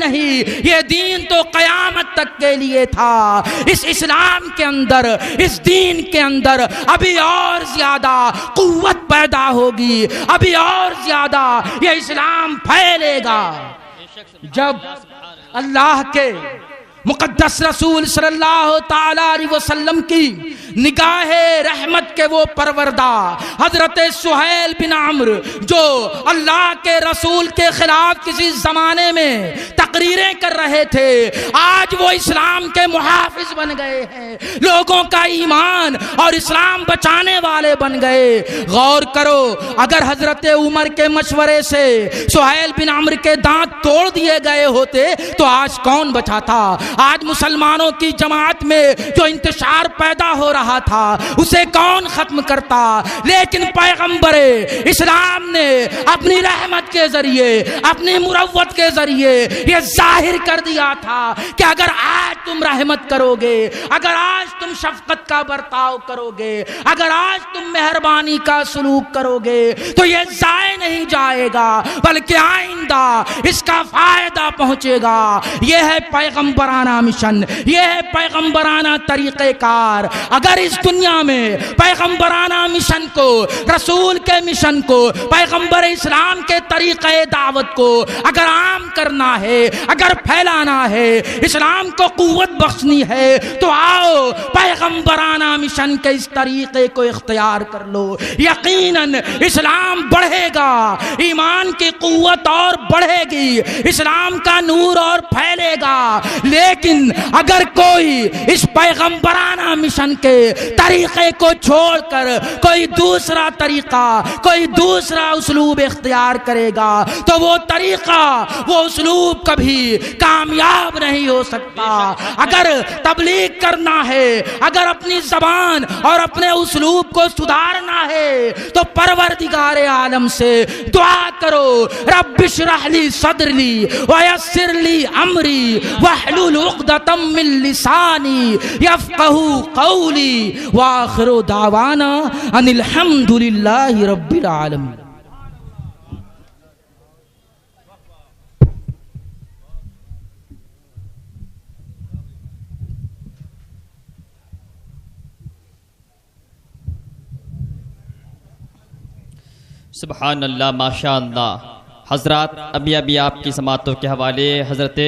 یہ دین تو قیامت تک کے لیے تھا۔ اس اسلام کے اندر، اس دین کے اندر ابھی اور زیادہ قوت پیدا ہوگی، ابھی اور زیادہ یہ اسلام پھیلے گا۔ جب اللہ کے مقدس رسول صلی اللہ تعالی علیہ وسلم کی نگاہ رحمت کے وہ پروردہ حضرت سہیل بن عمرو، جو اللہ کے رسول کے خلاف کسی زمانے میں تقریریں کر رہے تھے، آج وہ اسلام کے محافظ بن گئے ہیں، لوگوں کا ایمان اور اسلام بچانے والے بن گئے۔ غور کرو، اگر حضرت عمر کے مشورے سے سہیل بن عمرو کے دانت توڑ دیے گئے ہوتے تو آج کون بچاتا؟ آج مسلمانوں کی جماعت میں جو انتشار پیدا ہو رہا تھا اسے کون ختم کرتا؟ لیکن پیغمبر اسلام نے اپنی رحمت کے ذریعے، اپنی مروت کے ذریعے یہ ظاہر کر دیا تھا کہ اگر آج تم رحمت کرو گے، اگر آج تم شفقت کا برتاؤ کرو گے، اگر آج تم مہربانی کا سلوک کرو گے تو یہ ضائع نہیں جائے گا بلکہ آئندہ اس کا فائدہ پہنچے گا۔ یہ ہے پیغمبرانہ مشن، یہ ہے پیغمبرانہ طریقہ کار۔ اگر اس دنیا میں پیغمبرانہ مشن کو، رسول کے مشن کو، پیغمبر اسلام کے طریقہ دعوت کو اگر عام کرنا ہے، اگر پھیلانا ہے، اسلام کو قوت بخشنی ہے تو آؤ پیغمبرانہ مشن کے اس طریقے کو اختیار کر لو۔ یقیناً اسلام بڑھے گا، ایمان کی قوت اور بڑھے گی، اسلام کا نور اور پھیلے گا۔ لیکن اگر کوئی اس پیغمبرانہ مشن کے طریقے کو چھوڑ کر کوئی دوسرا طریقہ، کوئی دوسرا اسلوب اختیار کرے گا تو وہ طریقہ، وہ اسلوب کبھی کامیاب نہیں ہو سکتا۔ اگر تبلیغ کرنا ہے، اگر اپنی زبان اور اپنے اسلوب کو سدھارنا ہے تو پروردگار عالم سے دعا کرو، رب اشرح لی صدری ویسر لی امری واحلل عقدۃ من لسانی یفقہوا قولی وآخر دعوانا ان الحمد للہ رب العالمین۔ سبحان اللہ، ماشاء اللہ۔ حضرات ابھی آپ کی سماعتوں کے حوالے حضرت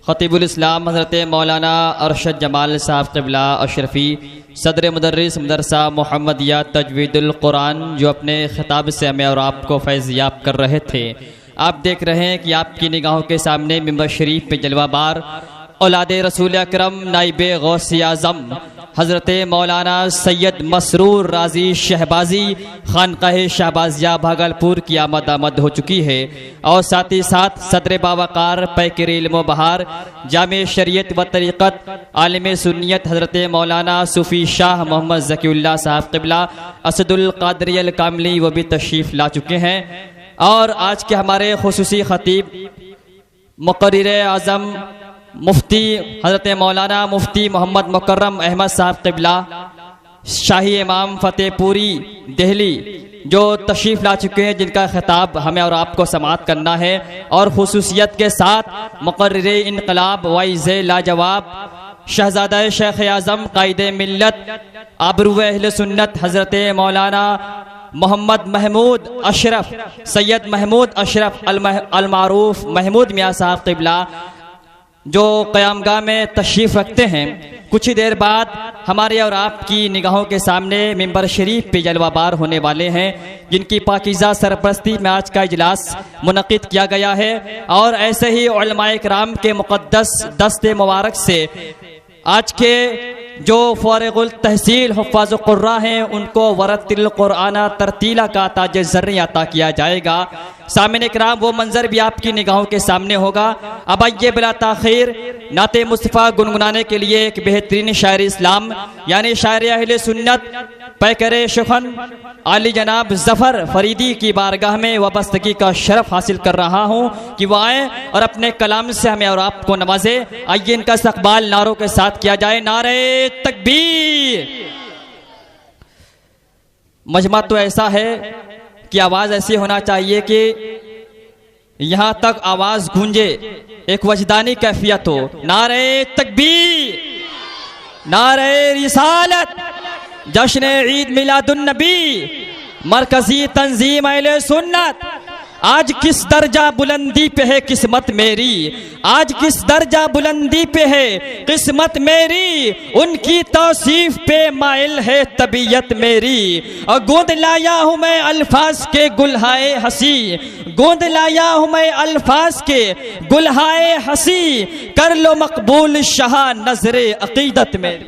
خطیب الاسلام حضرت مولانا ارشد جمال صاحب قبلہ اشرفی صدر مدرس مدرسہ محمدیہ تجوید القرآن جو اپنے خطاب سے ہمیں اور آپ کو فیض یاب کر رہے تھے، آپ دیکھ رہے ہیں کہ آپ کی نگاہوں کے سامنے ممبر شریف پہ جلوہ بار اولاد رسول اکرم نائب غوث اعظم حضرت مولانا سید مسرور رازی شہبازی خانقاہ شہبازیہ بھاگلپور کی آمد ہو چکی ہے، اور ساتھ ہی ساتھ صدر باوقار پیکر علم و بہار جامع شریعت و طریقت عالم سنیت حضرت مولانا صوفی شاہ محمد ذکی اللہ صاحب قبلہ اسد القادری الکاملی وہ بھی تشریف لا چکے ہیں، اور آج کے ہمارے خصوصی خطیب مقرر اعظم مفتی حضرت مولانا مفتی محمد مکرم احمد صاحب قبلہ شاہی امام فتح پوری دہلی جو تشریف لا چکے ہیں، جن کا خطاب ہمیں اور آپ کو سماعت کرنا ہے، اور خصوصیت کے ساتھ مقرر انقلاب وائز لاجواب شہزادہ شیخ اعظم قائد ملت آبرو اہل سنت حضرت مولانا محمد محمود اشرف سید محمود اشرف المعروف محمود میاں صاحب قبلہ جو قیام گاہ میں تشریف رکھتے ہیں، کچھ ہی دیر بعد ہمارے اور آپ کی نگاہوں کے سامنے ممبر شریف پہ جلوہ بار ہونے والے ہیں، جن کی پاکیزہ سرپرستی میں آج کا اجلاس منعقد کیا گیا ہے، اور ایسے ہی علماء کرام کے مقدس دست مبارک سے آج کے جو فارغ التحصیل حفاظ قراء ہیں ان کو ورتل القرآن ترتیلا کا تاج زرعی عطا کیا جائے گا۔ سامعین کرام، وہ منظر بھی آپ کی نگاہوں کے سامنے ہوگا۔ اب آئیے بلا تاخیر نعت مصطفیٰ گنگنانے کے لیے ایک بہترین شاعر اسلام یعنی شاعر اہل سنت پیکر شخن عالی جناب ظفر فریدی کی بارگاہ میں وابستگی کا شرف حاصل کر رہا ہوں کہ وہ آئیں اور اپنے کلام سے ہمیں اور آپ کو نوازے۔ آئیے ان کا استقبال نعروں کے ساتھ کیا جائے۔ نعرہ تکبیر۔ مجمع تو ایسا ہے کہ آواز ایسی ہونا چاہیے کہ یہاں تک آواز گونجے، ایک وجدانی کیفیت ہو۔ نعرہ تکبیر، نعرہ رسالت، جشن عید میلاد النبی، مرکزی تنظیم اہل سنت۔ آج کس درجہ بلندی پہ ہے قسمت میری، آج کس درجہ بلندی پہ ہے قسمت میری، ان کی توصیف پہ مائل ہے طبیعت میری۔ اور گود لایا ہوں میں الفاظ کے گلہائے ہنسی، گود لایا ہوں میں الفاظ کے گلہائے ہنسی، کر لو مقبول شاہ نظر عقیدت میری۔